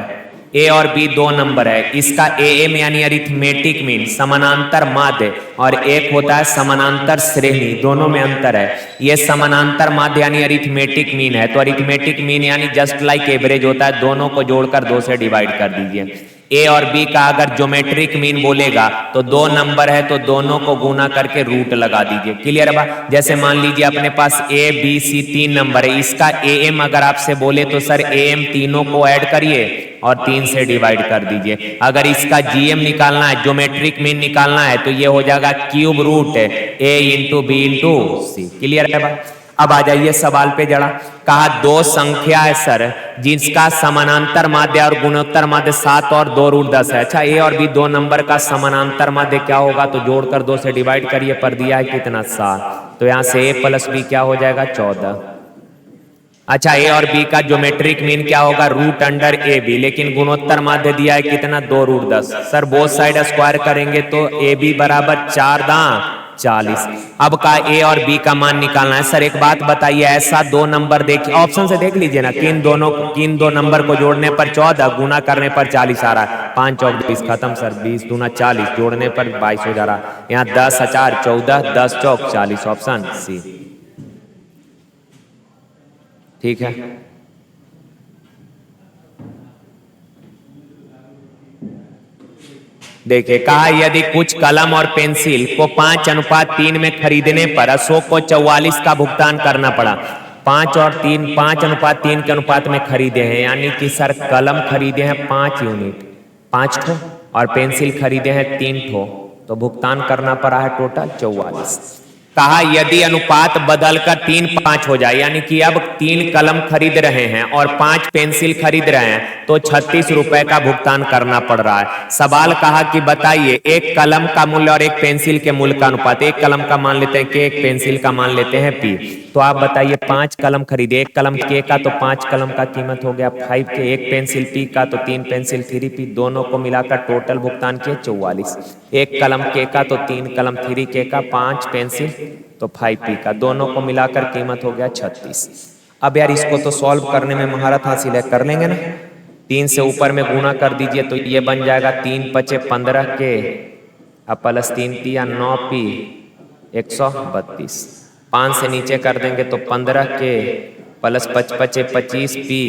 ए और बी दो नंबर है, इसका एएम यानी अरिथमेटिक मीन समानांतर माध्य और एक होता है समानांतर श्रेणी, दोनों में अंतर है। ये समानांतर माध्य यानी अरिथमेटिक मीन है, तो अरिथमेटिक मीन यानी जस्ट लाइक एवरेज होता है, दोनों को जोड़कर 2 से डिवाइड कर दीजिए। ए और बी का अगर ज्योमेट्रिक मीन बोलेगा तो दो नंबर है तो दोनों को गुना करके रूट लगा दीजिए। क्लियर है बा? जैसे मान लीजिए अपने पास ए बी सी 3 नंबर है, इसका एएम अगर आपसे बोले तो सर एएम तीनों को ऐड करिए और 3 से डिवाइड कर दीजिए। अगर इसका जीएम निकालना है, ज्योमेट्रिक मीन निकालना है, तो ये हो जाएगा क्यूब रूट ए इंटू बी इंटू सी। क्लियर है बा? अब आ जाइए सवाल पे जरा। कहा दो संख्या है सर जिसका समानांतर माध्य और गुणोत्तर माध्य 7 और 2 रूट 10 है। अच्छा, ए और बी दो नंबर का समानांतर माध्य क्या होगा, तो जोड़कर 2 से डिवाइड करिए, पर दिया है कितना 7, तो यहां से ए प्लस बी क्या हो जाएगा 14। अच्छा, ए और बी का ज्योमेट्रिक मीन क्या होगा, रूट अंडर ए बी, लेकिन गुणोत्तर माध्य दिया है कितना 2 root 10। Sir both side square करेंगे तो ए बी बराबर 4 दां 40। अब का ए और बी का मान निकालना है। सर एक बात बताइए, ऐसा दो नंबर देखिए, ऑप्शन से देख लीजिए ना, किन दो नंबर को जोड़ने पर 14, गुना करने पर 40 आ रहा है, 5 चौक 20 खत्म सर, 20 दूना 40, जोड़ने पर 22 हो जा रहा है। यहाँ 10 4 14, 10 चौक 40, ऑप्शन सी ठीक है। देखिए, कहा यदि कुछ कलम और पेंसिल को 5:3 में खरीदने पर अशोक को 44 का भुगतान करना पड़ा। 5:3 के अनुपात में खरीदे हैं, यानी कि सर कलम खरीदे हैं 5 यूनिट 5 ठो और पेंसिल खरीदे हैं 3 ठो, तो भुगतान करना पड़ा है टोटल 44। कहा यदि अनुपात बदलकर 3:5 हो जाए, यानी कि अब 3 कलम खरीद रहे हैं और 5 पेंसिल खरीद रहे हैं, तो 36 रुपए का भुगतान करना पड़ रहा है। सवाल कहा कि बताइए एक कलम का मूल्य और एक पेंसिल के मूल्य का अनुपात। एक कलम का मान लेते हैं के, एक पेंसिल का मान लेते हैं पी। तो आप बताइए 5 कलम खरीदे, एक कलम के का तो 5 कलम का कीमत हो गया 5 के, एक पेंसिल पी का तो 3 पेंसिल 3 पी, दोनों को मिलाकर टोटल भुगतान किए 44। एक कलम के का तो 3 कलम 3 के का, 5 पेंसिल तो 5 पी का, दोनों को मिलाकर कीमत हो गया 36। अब यार इसको तो सॉल्व करने में महारत हासिल है, कर लेंगे ना। 3 से ऊपर में गुना कर दीजिए तो ये बन जाएगा 3 पचे 15 के अब प्लस 3 तिया 9 पी 132। 5 से नीचे कर देंगे तो 15 के प्लस 5 पचे 25 पी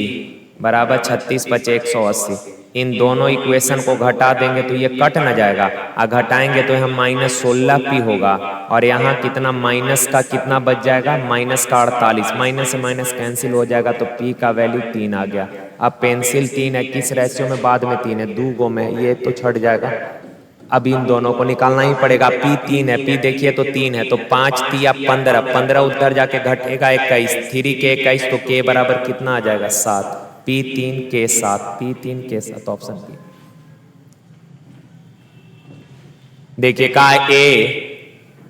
बराबर 36 पचे 180। इन दोनों इक्वेशन को घटा देंगे तो ये कट न जाएगा, और घटाएंगे तो हम -16 पी होगा, और यहाँ कितना माइनस का कितना बच जाएगा, माइनस का 48। माइनस से माइनस कैंसिल हो जाएगा तो पी का वैल्यू 3 आ गया। अब पेंसिल 3 है, किस रेशियो में, बाद में 3 है, 2 गो में, ये तो छट जाएगा। अब इन दोनों को निकालना ही पड़ेगा। पी 3 है, पी देखिए तो 3 है, तो 5 तिया 15, 15 उधर जाके घटेगा 21, 3 के 21, तो के बराबर कितना आ जाएगा 7। पी 3 के 7, पी 3 के 7, ऑप्शन बी। देखिए कहा ए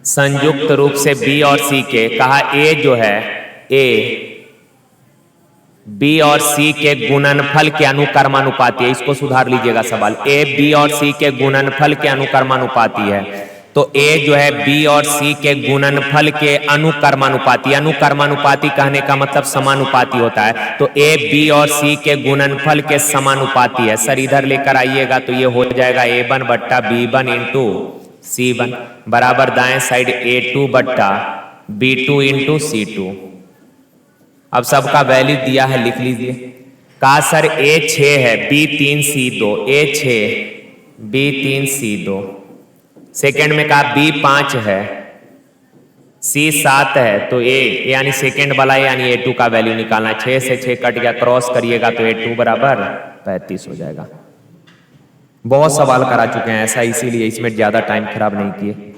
संयुक्त रूप से बी और सी के, कहा ए जो है ए बी और सी के गुणनफल के अनुक्रमानुपाती है। इसको सुधार लीजिएगा सवाल, ए बी और सी के गुणनफल के अनुक्रमानुपाती है। तो ए जो है बी और सी के गुणनफल के अनुक्रमानुपाती, अनुक्रमानुपाती कहने का मतलब समानुपाती होता है, तो ए बी और सी के गुणनफल के समानुपाती है। सर इधर लेकर आइएगा तो ये हो जाएगा A1 बट्टा B1 इंटू C1 बराबर दाएं साइड A2 बट्टा B2 इंटू C2। अब सबका वैल्यू दिया है, लिख लीजिए। कहा सर A6 है, B3 C2, A6 B3 C2। Second में कहा B5 है, C7 है, तो A यानी सेकेंड वाला यानी A2 का वैल्यू निकालना है। 6 से 6 कट गया, क्रॉस करिएगा तो A2 बराबर 35 हो जाएगा। बहुत सवाल करा चुके हैं ऐसा, इसीलिए इसमें ज्यादा टाइम खराब नहीं किए।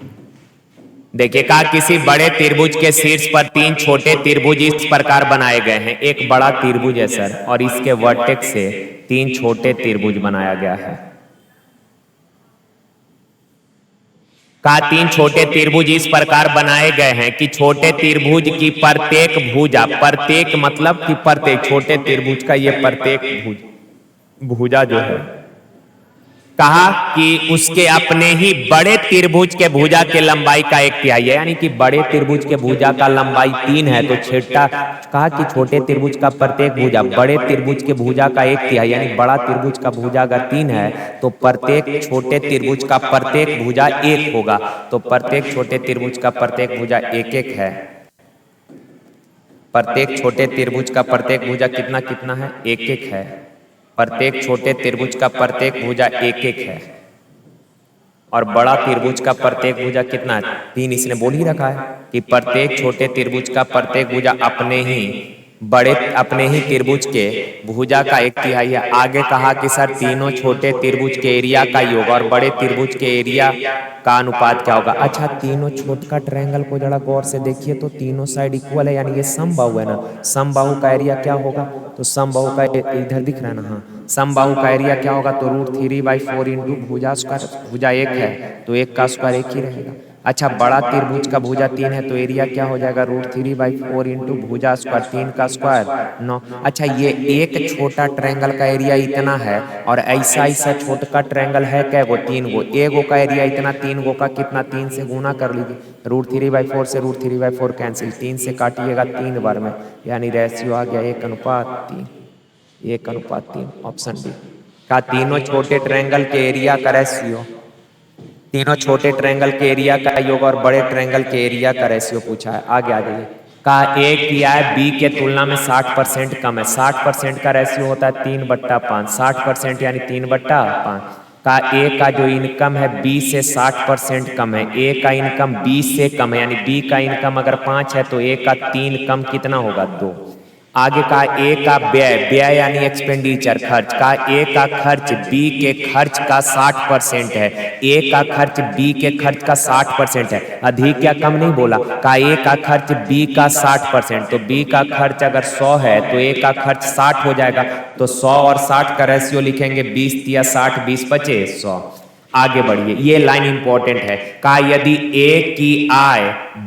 देखिए कहा किसी बड़े त्रिभुज के शीर्ष पर 3 छोटे त्रिभुज इस प्रकार बनाए गए हैं। एक बड़ा त्रिभुज है सर और इसके वर्टेक्स से 3 छोटे त्रिभुज बनाया गया है। कहा 3 छोटे त्रिभुज इस प्रकार बनाए गए हैं कि छोटे त्रिभुज की प्रत्येक भुजा, प्रत्येक मतलब कि प्रत्येक छोटे त्रिभुज का ये प्रत्येक भुजा जो है कहा कि उसके अपने ही बड़े त्रिभुज के भुजा के लंबाई का 1/3 है, यानी कि बड़े त्रिभुज के भुजा का लंबाई 3 है, तो छोटा कहा कि छोटे त्रिभुज का प्रत्येक भुजा बड़े त्रिभुज के भुजा का 1/3, यानी बड़ा त्रिभुज का भुजा अगर 3 है तो प्रत्येक छोटे त्रिभुज का प्रत्येक भुजा 1 होगा। तो प्रत्येक छोटे त्रिभुज का प्रत्येक भुजा 1-1 है। प्रत्येक छोटे त्रिभुज का प्रत्येक भुजा कितना कितना है? 1-1 है। प्रत्येक छोटे त्रिभुज का प्रत्येक भुजा 1-1 है और बड़ा त्रिभुज का प्रत्येक भुजा कितना है? 3। इसने बोल ही रखा है कि प्रत्येक छोटे त्रिभुज का प्रत्येक भुजा अपने ही त्रिभुज के भुजा का 1/3 है। आगे कहा कि सर तीनों छोटे त्रिभुज के एरिया का योग और बड़े त्रिभुज के एरिया का अनुपात क्या होगा? अच्छा, तीनों छोटका ट्रायंगल को जरा गौर से देखिए तो तीनों साइड इक्वल है, यानी ये समबाहु है ना। समबाहु का एरिया क्या होगा? तो समबाहु का इधर दिख रहा है ना, हाँ, समबाहु का एरिया क्या होगा? तो √3/4 इंटू भुजा स्क्वायर, भुजा 1 है तो 1 का स्क्वायर 1 ही रहेगा। अच्छा, बड़ा त्रिभुज का भुजा 3 है तो एरिया क्या हो जाएगा? √3/4 इंटू भुजा स्क्वायर, 3 का स्क्वायर 9। अच्छा, ये एक छोटा ट्रायंगल का एरिया इतना है और ऐसा छोटा ट्रायंगल है क्या गो? 3 गो। एगो का एरिया इतना, 3 गो का कितना? 3 से गुना कर लीजिए। √3/4 से √3/4 कैंसिल, 3 से काटिएगा 3 बार में, यानी रेशियो आ गया 1:3। 1:3, ऑप्शन डी का तीनों छोटे ट्रायंगल के एरिया का रेशियो, तीनों छोटे ट्रायंगल के एरिया का योग और बड़े ट्रायंगल के एरिया का रेशियो पूछा है। आगे आ जाइए। का ए किया है बी के तुलना में 60% कम है। 60% का रेशियो होता है 3/5, 60% यानी 3/5। का ए का जो इनकम है बी से 60% कम है। ए का इनकम बी से कम है, यानी बी का इनकम अगर 5 है तो ए का 3 कम कितना होगा? 2। आगे का ए का व्यय, व्यय यानी एक्सपेंडिचर, खर्च, का ए का खर्च बी के खर्च का 60% है। ए का खर्च बी के खर्च का 60% है। अधिक या कम नहीं बोला। का ए का खर्च बी का 60%, तो बी का खर्च अगर 100 है तो ए का खर्च 60 हो जाएगा। तो 100 और 60 का रेशियो लिखेंगे 20 या 60, 20 बचे 100। आगे बढ़िए, ये लाइन इंपॉर्टेंट है। का यदि ए की आय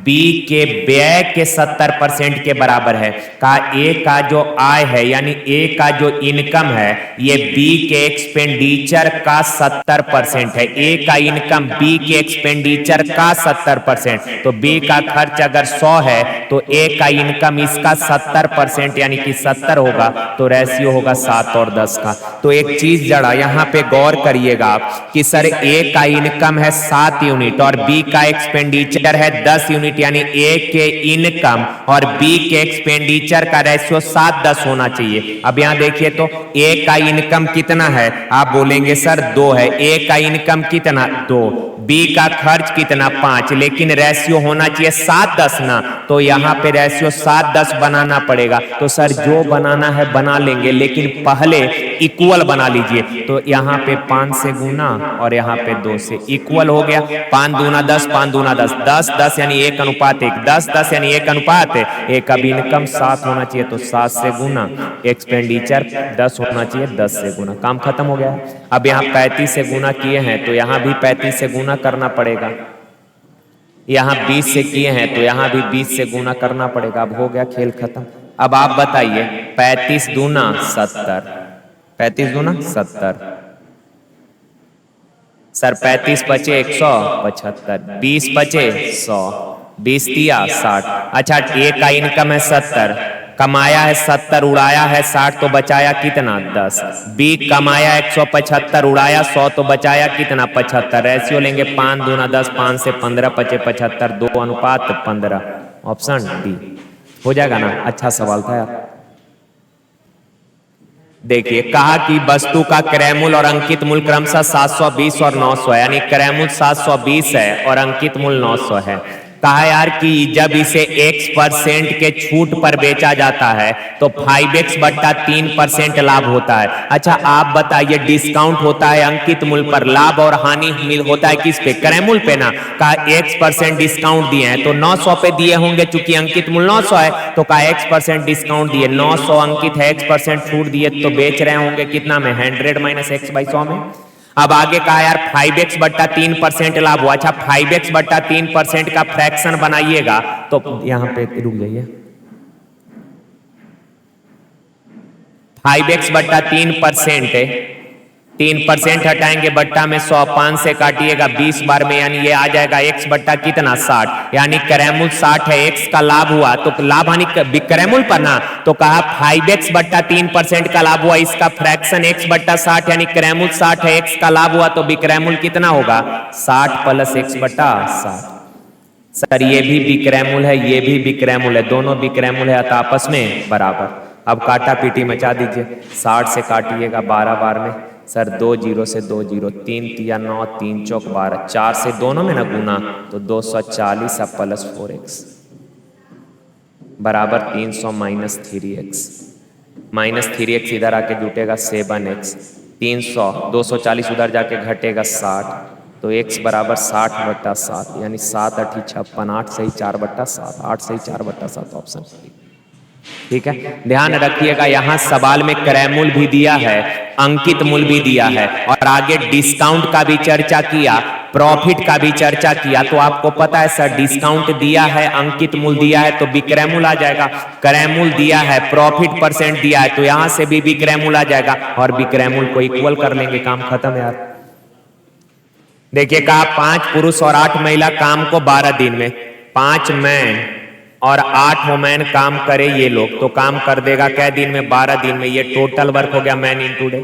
बी के व्यय के 70% के बराबर है। का ए का जो आय है यानी ए का जो इनकम है ये बी के एक्सपेंडिचर का 70% है। ए का इनकम बी के एक्सपेंडिचर का 70%, तो बी का खर्च अगर 100 है तो ए का इनकम इसका 70% यानी कि 70 होगा, तो रेशियो होगा 7 और 10 का। तो एक चीज जरा यहाँ पे गौर करिएगा कि सर ए का इनकम है 7 यूनिट और बी का एक्सपेंडिचर है 10 यूनिट, यानी ए के इनकम और बी के एक्सपेंडिचर का रेशियो 7:10 होना चाहिए। अब यहाँ देखिए तो ए का इनकम कितना है? आप बोलेंगे सर 2 है। ए का इनकम कितना? 2। बी का खर्च कितना? 5, लेकिन रेशियो होना चाहिए 7:10 ना, तो यहाँ पे रेशियो 7:10 बनाना पड़ेगा। तो सर जो बनाना है बना लेंगे, लेकिन पहले इक्वल बना लीजिए। तो यहाँ पे 5 से गुना और यहाँ पे 2 से इक्वल हो गया। 5 दूना 10, 5 दूना 10, 10 10 यानी 1:1, 10 10 यानी 1:1। एक अब इनकम 7 होना चाहिए तो 7 से गुना, एक्सपेंडिचर 10 होना चाहिए 10 से गुना। काम खत्म हो गया। अब यहाँ 35 से गुना किए हैं तो यहाँ भी 35 से गुना करना पड़ेगा। यहाँ 20 से किए हैं तो यहाँ भी 20 से गुना करना पड़ेगा। अब हो गया खेल खत्म। अब आप बताइए 35 दूना 70, 35 दूना 70, सर 35 बचे 175, 20 बचे 100, 20 दिया 60। अच्छा, ए का इनकम है 70, कमाया है 70, उड़ाया है 60, तो बचाया कितना? 10। बी कमाया 175, उड़ाया 100, तो बचाया कितना? 75। रेशियो लेंगे 5 दूना 10, 5 से 15 बचे 75, 2:15। ऑप्शन डी हो जाएगा ना। अच्छा सवाल था यार। देखिए, कहा कि वस्तु का क्रय मूल्य और अंकित मूल्य क्रमशः 720 और 900 है, यानी क्रय मूल्य 720 है और अंकित मूल्य 900 है। कहा यार कि जब इसे x% के छूट पर बेचा जाता है तो 5x/3% लाभ होता है। अच्छा, आप बताइए डिस्काउंट होता है अंकित मूल्य पर, लाभ और हानि होता है किस पे? क्रय मूल्य पे ना। का x% डिस्काउंट दिए हैं तो 900 पे दिए होंगे, चूंकि अंकित मूल्य 900 है तो का x% डिस्काउंट दिए, 900 अंकित है, x% छूट दिए तो बेच रहे होंगे कितना में? 100 - x/100 में। अब आगे कहा यार 5x/3% लाभ हुआ। अच्छा, 5x/3% का फ्रैक्शन बनाइएगा तो यहां पे रुक जाइए। 5x/3% 3% हटाएंगे बट्टा में 100, 5 से काटिएगा 20 बार में, यानी ये आ जाएगा x बट्टा कितना 60, यानी क्रयमूल 60 है, x का लाभ हुआ तो लाभ हानि विक्रयमूल पर ना, तो कहा 5x बट्टा 3% का लाभ हुआ, इसका फ्रैक्शन x बट्टा 60 यानी क्रयमूल 60 है, x का लाभ हुआ तो विक्रयमूल कितना होगा 60 प्लस x बट्टा 60। सर ये भी विक्रयमूल है, ये भी विक्रयमूल है, दोनों विक्रयमूल है अतः आपस में बराबर। अब काटा पीटी मचा दीजिए, 60 से काटिएगा 12 बार में, सर 2 0 से 2 0, 3 तिया 9, 3 चौक 12, 4 से दोनों में ना गुना तो 240 अब प्लस 4x बराबर 300 माइनस 3x, माइनस 3x इधर आके जुटेगा 7x, 300 240 उधर जाके घटेगा 60, तो x बराबर 60 बट्टा 7 यानी 7 8 56, 8 सही 4 बट्टा 7, 8 सही 4 बट्टा 7 ऑप्शन। ठीक है, ध्यान रखिएगा यहाँ सवाल में क्रयमूल भी दिया है, अंकित मूल्य भी दिया है और आगे डिस्काउंट का भी चर्चा किया, प्रॉफिट का भी चर्चा किया। तो आपको पता है सर डिस्काउंट दिया है, अंकित मूल्य दिया है तो विक्रयमूल आ जाएगा, क्रयमूल दिया है, प्रॉफिट परसेंट दिया है तो यहां से भी विक्रयमूल आ जाएगा और विक्रयमूल को इक्वल कर लेंगे, काम खत्म यार। देखिए कहा 5 पुरुष और 8 महिला काम को 12 दिन में, 5 मैन और 8 वोमेन काम करे ये लोग, तो काम कर देगा क्या दिन में 12 दिन में, ये टोटल वर्क हो गया मैन इंटू डे।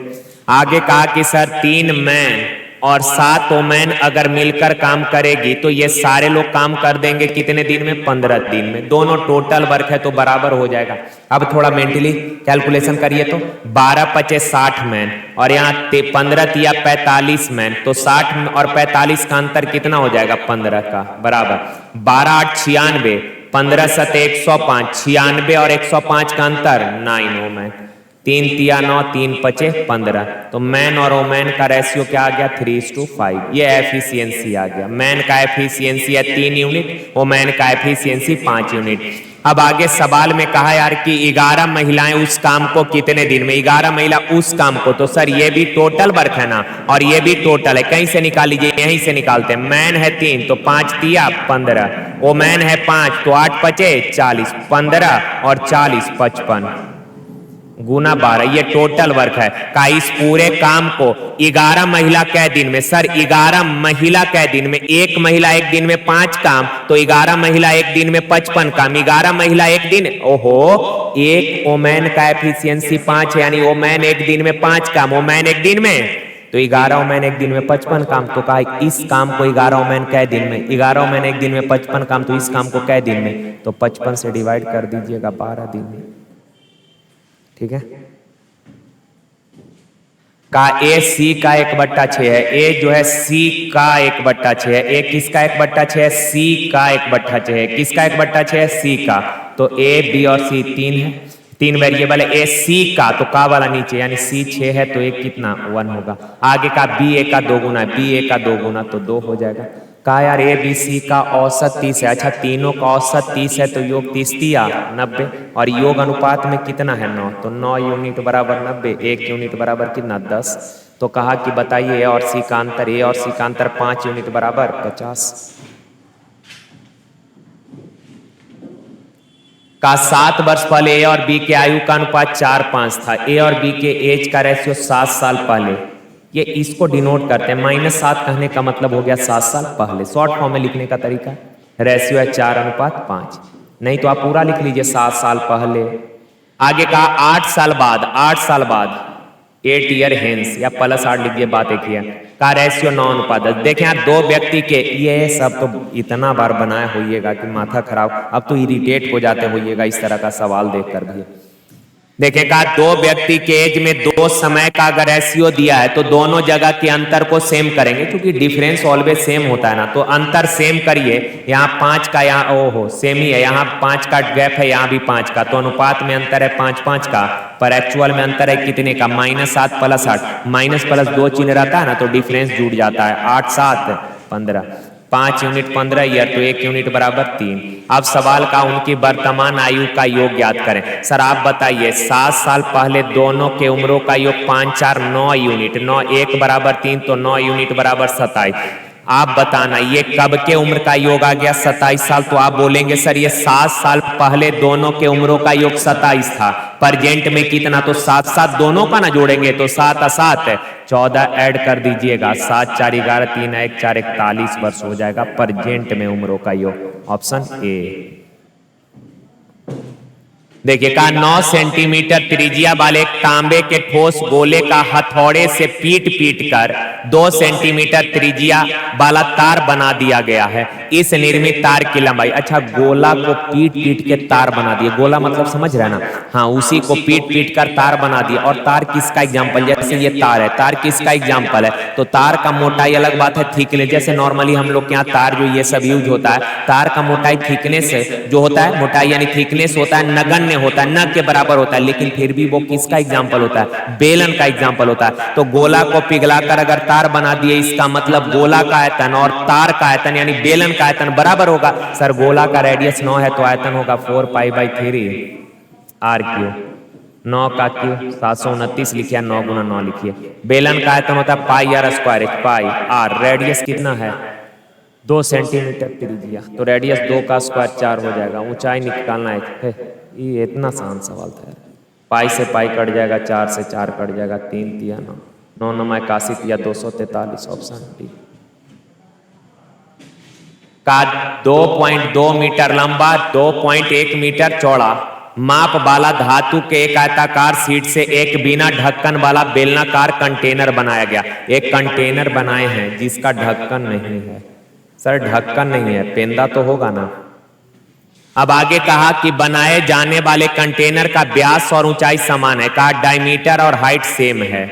आगे कहा कि सर 3 मैन और 7 वोमेन अगर मिलकर काम करेगी तो ये सारे लोग काम कर देंगे कितने दिन में 15 दिन में, दोनों टोटल वर्क है तो बराबर हो जाएगा। अब थोड़ा मेंटली कैलकुलेशन करिए तो 12 पचे 60 मैन और यहाँ 15 तिया 45 मैन, तो 60 और 45 का अंतर कितना हो जाएगा 15 का बराबर 12 8 96, 15 7 105, 96 और 105 का अंतर 9 वोमेन, 3 तिया 9, 3 पचे 15, तो मैन और वोमेन का रेशियो क्या आ गया 3:5, ये एफिशिएंसी आ गया। मैन का एफिशिएंसी है 3 यूनिट, वोमेन का एफिशिएंसी 5 यूनिट। अब आगे सवाल में कहा यार कि 11 महिलाएं उस काम को कितने दिन में, 11 महिला उस काम को, तो सर ये भी टोटल वर्क है ना और ये भी टोटल है, कहीं से निकाल लीजिए, यहीं से निकालते हैं। मैन है 3 तो 5 तिया 15, वोमेन है 5 तो 8 पचे 40, 15 और 40 55 गुना 12, ये टोटल वर्क है। का इस पूरे काम को 11 महिला कै दिन में, सर 11 महिला कै दिन में, एक महिला एक दिन में 5 काम तो 11 महिला एक दिन में 55 काम, 11 महिला एक दिन, ओहो एक वोमेन का एफिशिएंसी 5 यानी वोमेन एक दिन में 5 काम, वोमेन एक दिन में तो 11 वोमेन एक दिन में 55 काम, तो कहा इस काम को 11 वोमेन कै दिन में, 11 वोमेन एक दिन में 55 काम, तो इस काम को कै दिन में, तो 55 से डिवाइड कर दीजिएगा 12 दिन में। ठीक है, का ए सी का 1/6 है, ए जो है सी का 1/6 है, ए किसका 1/6 है सी का 1/6 है, किसका 1/6 है सी का, तो ए बी और सी 3 है, 3 वेरिएबल है, ए सी का तो का वाला नीचे यानी सी 6 है तो एक कितना 1 होगा। आगे का बी ए का 2 गुना, बी ए का 2 गुना तो 2 हो जाएगा। कहा यार ए बी सी का औसत 30 है, अच्छा तीनों का औसत 30 है तो योग 30 तिया 90 और योग अनुपात में कितना है 9, तो 9 यूनिट बराबर 90, 1 यूनिट बराबर कितना 10, तो कहा कि बताइए ए और सी का अंतर, ए और सी का अंतर 5 यूनिट बराबर 50। का 7 वर्ष पहले ए और बी के आयु का अनुपात 4:5 था, ए और बी के एज का रेशियो 7 साल पहले, ये इसको डिनोट करते हैं, -7 कहने का मतलब हो गया 7 साल पहले, शॉर्ट फॉर्म में लिखने का तरीका, रेशियो है 4:5, नहीं तो आप पूरा लिख लीजिए 7 साल पहले। आगे कहा 8 साल बाद, 8 साल बाद 8 ईयर हेंस या +8 लीजिए, बात एक ही है, का रेशियो 9:10। देखें आप 2 व्यक्ति के, ये सब तो इतना बार बनाए होइएगा कि माथा खराब, अब तो इरिटेट हो जाते होइएगा इस तरह का सवाल देखकर भी। देखें का 2 व्यक्ति के एज में 2 समय का अगर रेशियो दिया है तो दोनों जगह के अंतर को सेम करेंगे, क्योंकि डिफरेंस ऑलवेज सेम होता है ना, तो अंतर सेम करिए, यहाँ 5 का, यहाँ ओहो सेम ही है, यहाँ 5 का गैप है, यहाँ भी 5 का, तो अनुपात में अंतर है 5-5 का, पर एक्चुअल में अंतर है कितने का -7 + 8, माइनस प्लस 2 चिन्ह रहता है ना तो डिफरेंस जुड़ जाता है, 8 7 15, 5 यूनिट 15 ईयर तो 1 यूनिट बराबर 3। अब सवाल का उनकी वर्तमान आयु का योग ज्ञात करें। सर आप बताइए 7 साल पहले दोनों के उम्रों का योग 5 4 9 यूनिट, 9 1 बराबर 3 तो 9 यूनिट बराबर 27। आप बताना ये कब के उम्र का योग आ गया 27 साल, तो आप बोलेंगे सर ये 7 साल पहले दोनों के उम्रों का योग 27 था, प्रेजेंट में कितना, तो 7 7 दोनों का ना जोड़ेंगे तो 7 7 14 ऐड कर दीजिएगा, 7 4 11 3 1 4 41 वर्ष हो जाएगा प्रेजेंट में उम्रों का योग। Option A. देखिए कहा 9 सेंटीमीटर त्रिज्या वाले तांबे के ठोस गोले का हथौड़े से पीट पीट कर 2 सेंटीमीटर त्रिज्या वाला तार बना दिया गया है। इस निर्मित तार की लंबाई, अच्छा गोला को पीट पीट के तार बना दिए, गोला मतलब समझ रहे हैं ना, हाँ उसी को पीट पीट कर तार बना दिया। और तार किसका एग्जाम्पल, जैसे ये तार है, तार किसका एग्जाम्पल है, तो तार का मोटाई अलग बात है, थिकनेस, जैसे नॉर्मली हम लोग के यहाँ तार जो ये सब यूज होता है, तार का मोटाई थिकनेस जो होता है, मोटाई यानी थिकनेस होता है, नगण्य होता है, न के बराबर होता है, लेकिन फिर भी वो किसका एग्जाम्पल होता है, बेलन का एग्जाम्पल होता है। तो गोला को पिघलाकर अगर तार बना दिए, इसका मतलब गोला का आयतन और तार का आयतन यानी बेलन का आयतन बराबर होगा। सर गोला का रेडियस 9 है तो आयतन होगा 4 पाई/3 आर क्यू, 9 का क्यू 729 लिखिए, 9 गुना 9 लिखिए। बेलन का आयतन होता है pi are square, pi R, radius कितना है 2 सेंटीमीटर त्रिज्या, तो रेडियस 2 का स्क्वायर 4 हो जाएगा। ऊंचाई निकालना है, ये इतना आसान सवाल था यार। पाई से पाई कट जाएगा, 4 से 4 कट जाएगा, 3 तिया 9, 9 9 81 तिया 243, ऑप्शन डी। का 2.2 मीटर लंबा 2.1 मीटर चौड़ा माप वाला धातु के एक आयताकार सीट से एक बिना ढक्कन वाला बेलनाकार कंटेनर बनाया गया। एक कंटेनर बनाए हैं जिसका ढक्कन नहीं है। सर ढक्कन नहीं है, पेंदा तो होगा ना। अब आगे कहा कि बनाए जाने वाले कंटेनर का व्यास और ऊंचाई समान है, कहा डायमीटर और हाइट सेम है।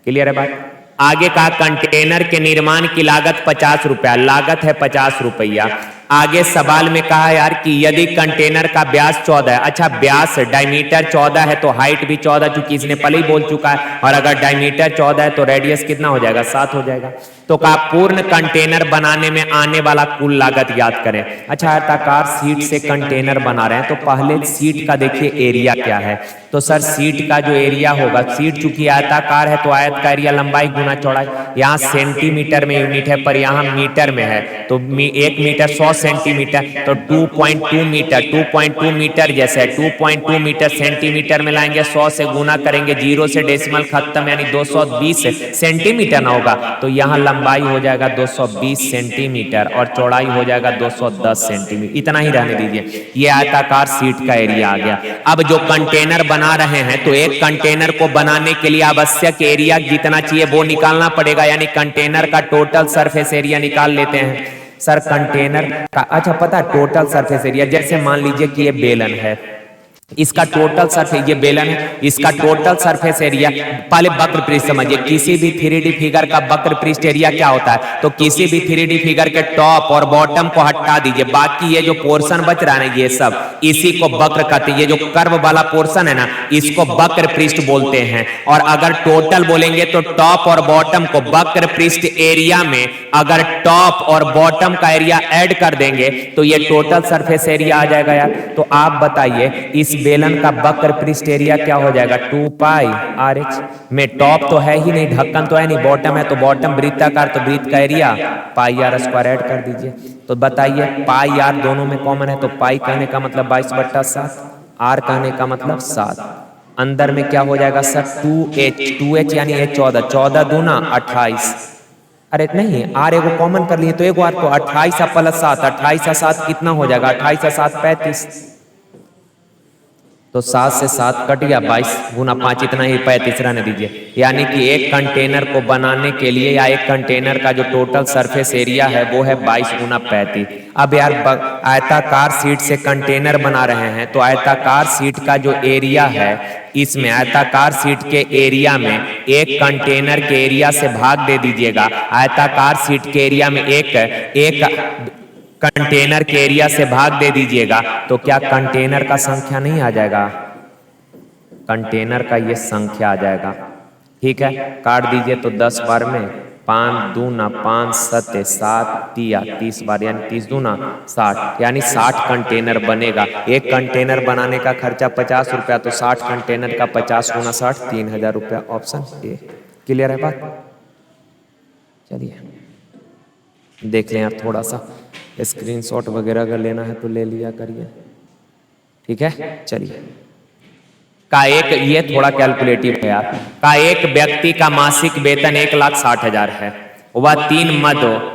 क्लियर है बात। आगे कहा कंटेनर के निर्माण की लागत 50 रुपया, लागत है 50 रुपया। आगे सवाल में कहा यार कि यदि कंटेनर का व्यास 14 है, अच्छा व्यास डायमीटर 14 है तो हाइट भी 14, चूंकि इसने पहले ही बोल चुका है, और अगर डायमीटर 14 है तो रेडियस कितना हो जाएगा 7 हो जाएगा। तो कहा पूर्ण कंटेनर बनाने में आने वाला कुल लागत ज्ञात करें। अच्छा आयताकार सीट से कंटेनर बना रहे हैं तो पहले सीट का देखिए एरिया क्या है, तो सर सीट का जो एरिया होगा, सीट चूंकि आयताकार है तो आयत का एरिया लंबाई गुना चौड़ाई, यहाँ सेंटीमीटर में यूनिट है पर यहाँ मीटर में है, तो 1 मीटर 100 सेंटीमीटर, तो 2.2 मीटर 2.2 मीटर जैसे 2.2 मीटर सेंटीमीटर में लाएंगे, 100 से गुना करेंगे, 0 से डेसिमल खत्म यानी 220 सेंटीमीटर ना होगा, तो यहाँ लंबाई हो जाएगा 220 सेंटीमीटर और चौड़ाई हो जाएगा 210 सेंटीमीटर। इतना ही रहने दीजिए, ये आयताकार सीट का एरिया आ गया। अब जो कंटेनर बना रहे हैं तो एक कंटेनर को बनाने के लिए आवश्यक एरिया जितना चाहिए वो निकालना पड़ेगा, यानी कंटेनर का टोटल सरफेस एरिया निकाल लेते हैं। सर कंटेनर का अच्छा पता है टोटल सरफेस एरिया, जैसे मान लीजिए कि ये बेलन है, इसका टोटल सरफेस, ये बेलन है, इसका टोटल सरफेस एरिया, पहले वक्र पृष्ठ समझिए, किसी भी 3D फिगर का वक्र पृष्ठ एरिया क्या होता है, तो किसी भी 3D फिगर के टॉप और बॉटम को हटा दीजिए, बाकी ये जो पोर्शन बच रहा है ना ये सब, इसी को वक्र कहते हैं। ये जो कर्व वाला पोर्शन है ना इसको वक्र पृष्ठ बोलते हैं। और अगर टोटल बोलेंगे तो टॉप और बॉटम को वक्र पृष्ठ एरिया में अगर टॉप और बॉटम का एरिया ऐड कर देंगे तो ये टोटल सरफेस एरिया आ जाएगा यार। तो आप बताइए इस बेलन का वक्र पृष्ठ एरिया क्या हो जाएगा 2 पाई आर एच में, टॉप तो है ही नहीं, ढक्कन तो है नहीं, बॉटम है तो बॉटम वृत्ताकार तो वृत्त का area pi are square add कर दीजिए। तो बताइए पाई आर दोनों में कॉमन है, तो पाई कहने का मतलब 22/7, आर कहने का मतलब 7, अंदर में क्या हो जाएगा सर 2h यानी ये 14, 14 दूना 28, अरे नहीं आर एगो कॉमन कर लिए तो एगो आर को 28 + 7, 28 और 7 कितना हो जाएगा 28 और 7 35, तो 7 से 7 कट गया, 22 गुना 5 इतना ही 35 रहने दीजिए। यानी कि एक कंटेनर को बनाने के लिए या एक कंटेनर का जो टोटल सरफेस एरिया है वो है 22 गुना 35। अब यार आयताकार सीट से कंटेनर बना रहे हैं तो आयताकार सीट का जो एरिया है, इसमें आयताकार सीट के एरिया में एक कंटेनर के एरिया से भाग दे दीजिएगा। आयताकार सीट के एरिया में एक कंटेनर के एरिया से भाग दे दीजिएगा तो क्या कंटेनर का संख्या नहीं आ जाएगा, कंटेनर का ये संख्या आ जाएगा। ठीक है काट दीजिए तो 10 बार में 5 दूना 5 7 7 तिया 30 बार यानी 30 दूना 60, यानी 60 कंटेनर बनेगा। एक कंटेनर बनाने का खर्चा 50 रुपया, तो 60 कंटेनर का 50 गुना 60 3000 रुपया, ऑप्शन ए। क्लियर है बात। चलिए देख लें यार, थोड़ा सा स्क्रीनशॉट वगैरह अगर लेना है तो ले लिया करिए। ठीक है चलिए। का एक, ये थोड़ा कैलकुलेटिव है यार, का एक व्यक्ति का मासिक वेतन 1,60,000 है, वह 3 मद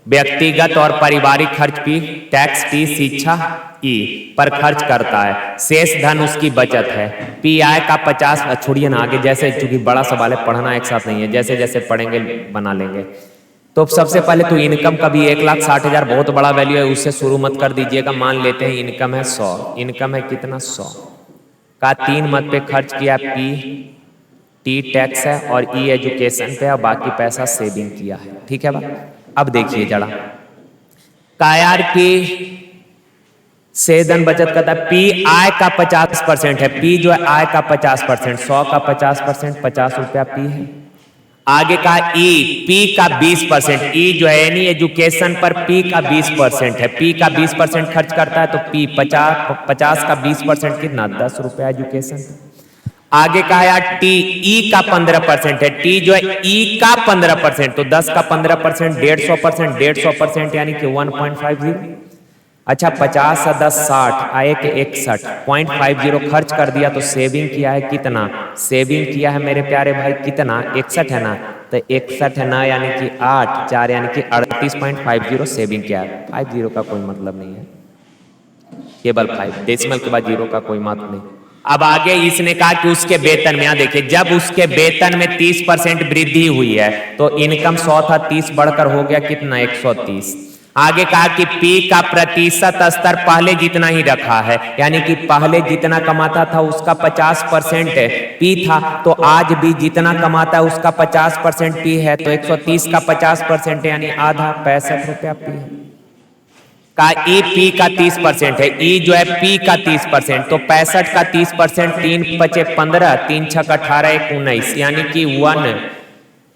व्यक्तिगत और पारिवारिक खर्च पी, टैक्स टी, शिक्षा ई पर खर्च करता है, शेष धन उसकी बचत है। पी आय का 50, छोड़िए ना आगे, जैसे चूंकि बड़ा सवाल है, पढ़ना एक साथ नहीं है, जैसे जैसे पढ़ेंगे बना लेंगे। तो सबसे पहले तो इनकम का भी 1,60,000 बहुत बड़ा वैल्यू है, उससे शुरू मत कर दीजिएगा। मान लेते हैं इनकम है 100, इनकम है कितना 100 का 3 मद पे खर्च किया, पी टी टैक्स है और ई एजुकेशन पे, और बाकी पैसा सेविंग किया है। ठीक है भाई, अब देखिए जरा कायार की सेधन बचत करता है, पी आय का 50% है, पी जो है आय का 50%, 100 का 50%, 50 रुपया पी है। आगे का ई, पी का 20%, ई जो है एनी एजुकेशन पर पी का 20% है, पी का 20% खर्च करता है, तो पी 50 का 20% कितना 10 रुपया एजुकेशन। आगे का यार टी, ई का 15% है, टी जो है ई का 15%, तो 10 का 15% 150%, 150% यानी कि 1.50। अच्छा 50 और 10 60, आए के 61.50 खर्च कर दिया, तो सेविंग किया है कितना, सेविंग किया है मेरे प्यारे भाई कितना 61 है ना, तो 61 है ना यानी कि 8 4 यानी कि 38.50 सेविंग किया है। 50 का कोई मतलब नहीं है, केवल 5, डेसिमल के बाद 0 का कोई मतलब नहीं। अब आगे इसने कहा कि उसके वेतन में, यहां देखिए जब उसके वेतन में 30% वृद्धि हुई है, तो इनकम 100 था, 30 बढ़कर हो गया कितना 130। आगे कहा कि पी का प्रतिशत स्तर पहले जितना ही रखा है, यानी कि पहले जितना कमाता था उसका 50% पी था, तो आज भी जितना कमाता है उसका 50% पी है, तो 130 का 50% यानी आधा 65 रुपया पी है। का ई पी का 30% है, ई जो है पी का 30%, तो 65 का 30%, 3 पचे 15, 3 छक 18, 1 19, यानी कि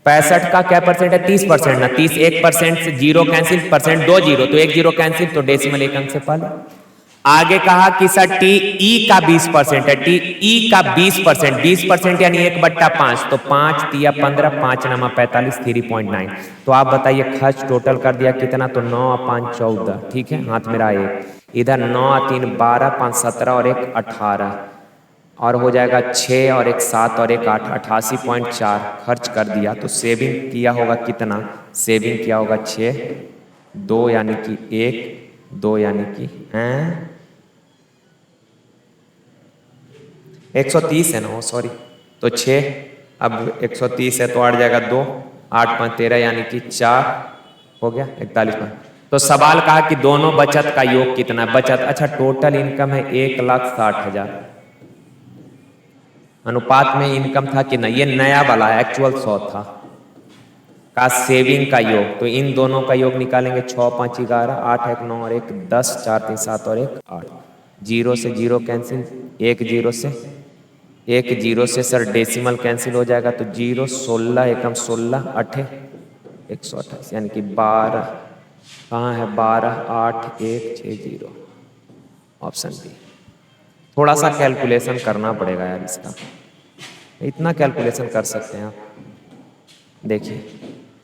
65 का क्या परसेंट है 30% ना, 30 1% से 0 कैंसिल, परसेंट 2 जीरो, तो 1 0 कैंसिल, तो डेसिमल 1 अंक से पहले। आगे कहा कि सर टी ई का 20% है, टी ई का 20%, 20% यानी 1/5, तो 5 तिया 15, 5 नमा 45, 3.9। तो आप बताइए खर्च टोटल कर दिया कितना, तो 9 और 5 14, ठीक है हाथ मेरा 1, इधर 9 और 3 12, 5 17 और 1 18, और हो जाएगा 6 और 1 7 और 1 8, 88.4 खर्च कर दिया। तो सेविंग किया होगा कितना, सेविंग किया होगा 6, 2 यानी कि 1, 2 यानी कि 130 है ना वो, सॉरी, तो 6, अब 130 है तो आठ जाएगा 2, 8 5 13 यानी कि 4 हो गया 41। तो सवाल कहा कि दोनों बचत का योग कितना है, बचत, अच्छा टोटल इनकम है 1,60,000, अनुपात में इनकम था कि नहीं, ये नया वाला है, एक्चुअल 100 था, का सेविंग का योग, तो इन दोनों का योग निकालेंगे, 6 5 11, 8 1 9 और 1 10, 4 3 7 और 1 8, 0 से 0 कैंसिल, 1 0 से सर डेसिमल कैंसिल हो जाएगा, तो 0 16 एकम 16 8 128, यानी कि 12, कहाँ है 12 8 1 6 0, ऑप्शन बी। थोड़ा सा कैलकुलेशन करना पड़ेगा यार इसका, इतना कैलकुलेशन कर सकते हैं आप। देखिए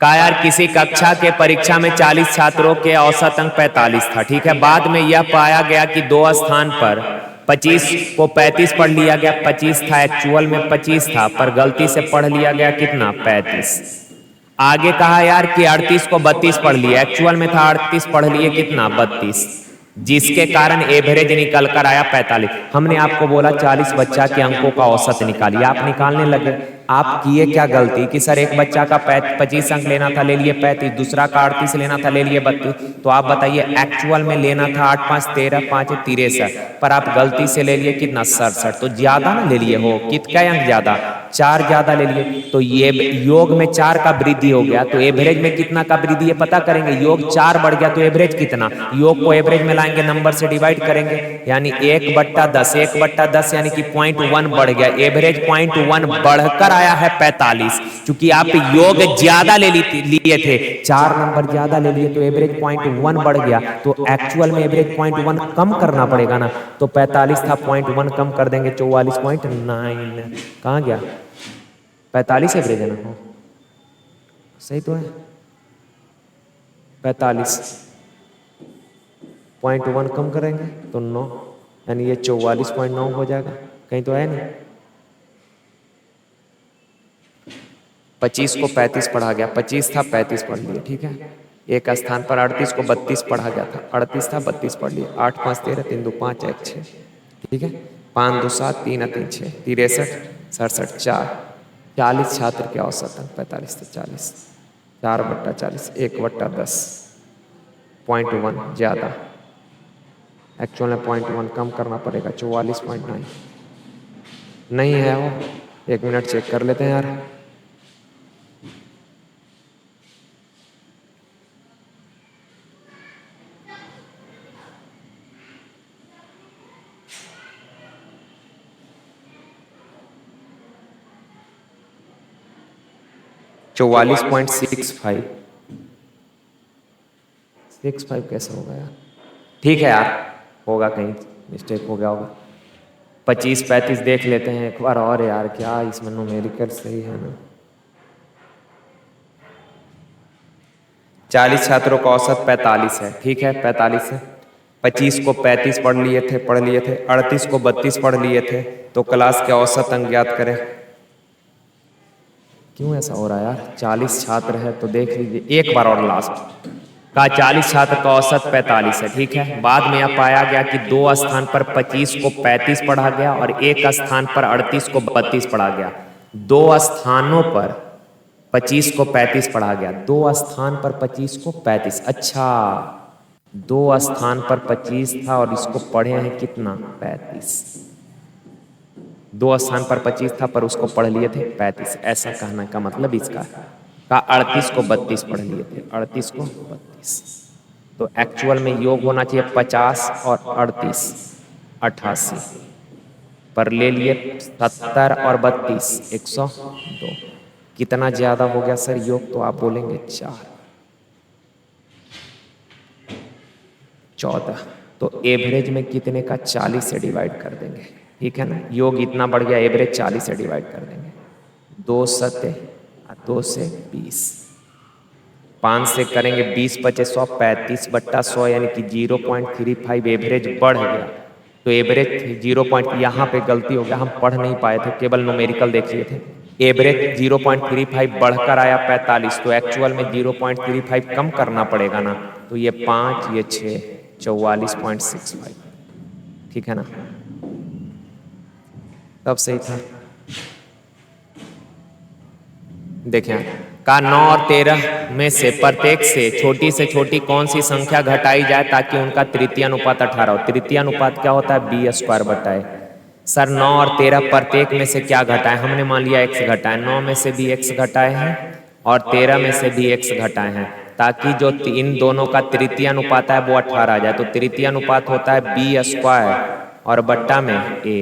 का यार किसी कक्षा के परीक्षा में 40 छात्रों के औसत अंक 45 था, ठीक है, बाद में यह पाया गया कि 2 स्थान पर 25 को 35 पढ़ लिया गया, 25 था एक्चुअल में 25 था, पर गलती से पढ़ लिया गया कितना 35। आगे कहा यार कि 38 को 32 पढ़ लिया, एक्चुअल में था 38, पढ़ लिए कितना 32, जिसके कारण एवरेज निकल कर आया 45। हमने आपको बोला 40 बच्चा के अंकों का औसत निकालिए, आप निकालने लगे, आप किए क्या गलती कि सर एक बच्चा का 25 अंक लेना था ले लिए 35, दूसरा का 38 लेना था ले लिए 32, तो आप बताइए एक्चुअल में लेना था 8 5 13, 5 63, पर आप गलती से ले लिए कितना 67, तो ज्यादा ना ले लिए हो, कितना अंक ज्यादा 4 ज्यादा ले लिए, तो ये योग में 4 का वृद्धि हो गया, तो एवरेज में कितना का वृद्धि है पता करेंगे, योग 4 बढ़ गया तो एवरेज कितना, योग को एवरेज में लाएंगे, नंबर से डिवाइड करेंगे, यानी 1/10, 1/10 यानी कि 0.1 बढ़ गया, एवरेज 0.1 बढ़कर आया है 45। चूंकि आप योग ज्यादा लिए थे, 4 नंबर ज्यादा ले लिए, तो एवरेज 0.1 बढ़ गया, तो एक्चुअल में एवरेज 0.1 कम करना पड़ेगा ना, तो 45 था 0.1 कम कर देंगे 44.9, कहाँ गया 45 एवरेज है ना, सही तो है 45.1 कम करेंगे तो 9, यानी ये 44.9 हो जाएगा, कहीं तो है नहीं, 25 को 35 पढ़ा गया, 25 था 35 पढ़ लिए, ठीक है। एक स्थान पर 38 को 32 पढ़ा गया था, 38 था 32 पढ़ लिए, 8 5 13, 3 2 5 1 6, ठीक है। 5 2 7, 3 3 6, 63 67 4, 40 छात्र के औसत अंक 45 से 40, 4/40, 1/10, 0.1 ज़्यादा, एक्चुअल में 0.1 कम करना पड़ेगा, 44.9 नहीं है वो। 1 मिनट चेक कर लेते हैं यार। चौवालीस 65 कैसे होगा यार? ठीक है यार, होगा कहीं मिस्टेक हो गया होगा। 25 35 देख लेते हैं एक बार और यार, क्या इसमें न्यूमेरिकल सही है ना। 40 छात्रों का औसत 45 है, ठीक है, 45 है। 25 को 35 पढ़ लिए थे 38 को 32 पढ़ लिए थे, तो क्लास के औसत अंक ज्ञात करें। क्यों ऐसा हो रहा है यार? 40 छात्र है तो देख लीजिए एक बार और लास्ट का 40 छात्र का औसत 45 है, ठीक है। बाद में यह पाया गया कि 2 स्थान पर 25 को 35 पढ़ा गया और 1 स्थान पर 38 को 32 पढ़ा गया। 2 स्थानों पर 25 को 35 पढ़ा गया, 2 स्थान पर 25 को 35। अच्छा, 2 स्थान पर 25 था और इसको पढ़े हैं कितना? 35। 2 स्थान पर 25 था पर उसको पढ़ लिए थे 35। ऐसा कहने का मतलब इसका का 38 को 32 पढ़ लिए थे, 38 को 32। तो एक्चुअल में योग होना चाहिए 50 और 38 88, पर ले लिए 70 और 32 102। कितना ज़्यादा हो गया सर योग? तो आप बोलेंगे 4 14। तो एवरेज में कितने का? 40 से डिवाइड कर देंगे, ठीक है ना। योग इतना बढ़ गया, एवरेज 40 से डिवाइड कर देंगे। 2 सत्ते 2 से 20, 5 से करेंगे 20 बचे 100, 35/100 यानी कि 0.35 एवरेज बढ़ गया। तो एवरेज 0. यहाँ पे गलती हो गया, हम पढ़ नहीं पाए थे, केवल न्यूमेरिकल देख लिए थे। एवरेज 0.35 बढ़कर आया 45, तो एक्चुअल में 0.35 कम करना पड़ेगा ना। तो ये 5 ये 6 44.65, ठीक है ना। तब सही था। देखें का 9 और 13 में से प्रत्येक से छोटी कौन सी संख्या घटाई जाए ताकि उनका तृतीय अनुपात 18 हो। तृतीय अनुपात क्या होता है? b² सर 9 और 13 प्रत्येक में से क्या घटाए? हमने मान लिया x घटाए, 9 में से भी x घटाए हैं और 13 में से भी x घटाए हैं, ताकि जो इन दोनों का तृतीय अनुपात है वो 18 आ जाए। तो तृतीय अनुपात होता है b² और बट्टा में a,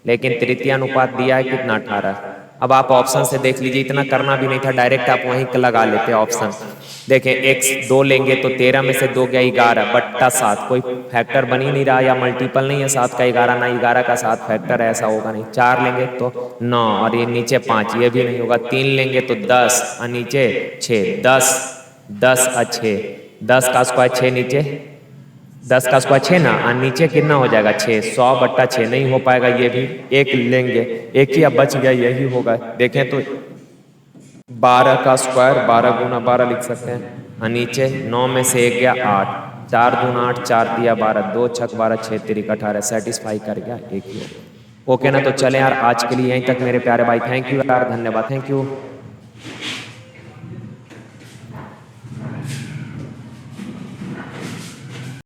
लेकिन तृतीय अनुपात दिया है कितना? 18। अब आप ऑप्शन से देख लीजिए, इतना करना भी नहीं था, डायरेक्ट आप वहीं लगा लेते ऑप्शन। देखें x 2 लेंगे तो 13 में से 2 गया 11/7, कोई फैक्टर बन ही नहीं रहा या मल्टीपल नहीं है 7 का 11, ना 11 का 7 फैक्टर है, ऐसा होगा नहीं। 4 लेंगे तो 9 और ये नीचे 5, ये भी नहीं होगा। 3 लेंगे तो 10 और नीचे 6, 10 और 6, 10 का स्क्वायर 6 नीचे 10 का स्क्वायर 6 ना, और नीचे कितना हो जाएगा? 6, 100/6 नहीं हो पाएगा। ये भी एक लेंगे, एक ही अब बच गया, यही होगा। देखें तो 12 का स्क्वायर 12 गुना 12 लिख सकते हैं, और नीचे 9 में से 1 गया 8, 4 दूना 8, 4 दिया 12, 2 छक 12, 6 तिरिक 18, सेटिस्फाई कर गया, एक ही। ओके ना, तो चले यार आज के लिए यहीं तक मेरे प्यारे भाई। थैंक यू यार, धन्यवाद, थैंक यू।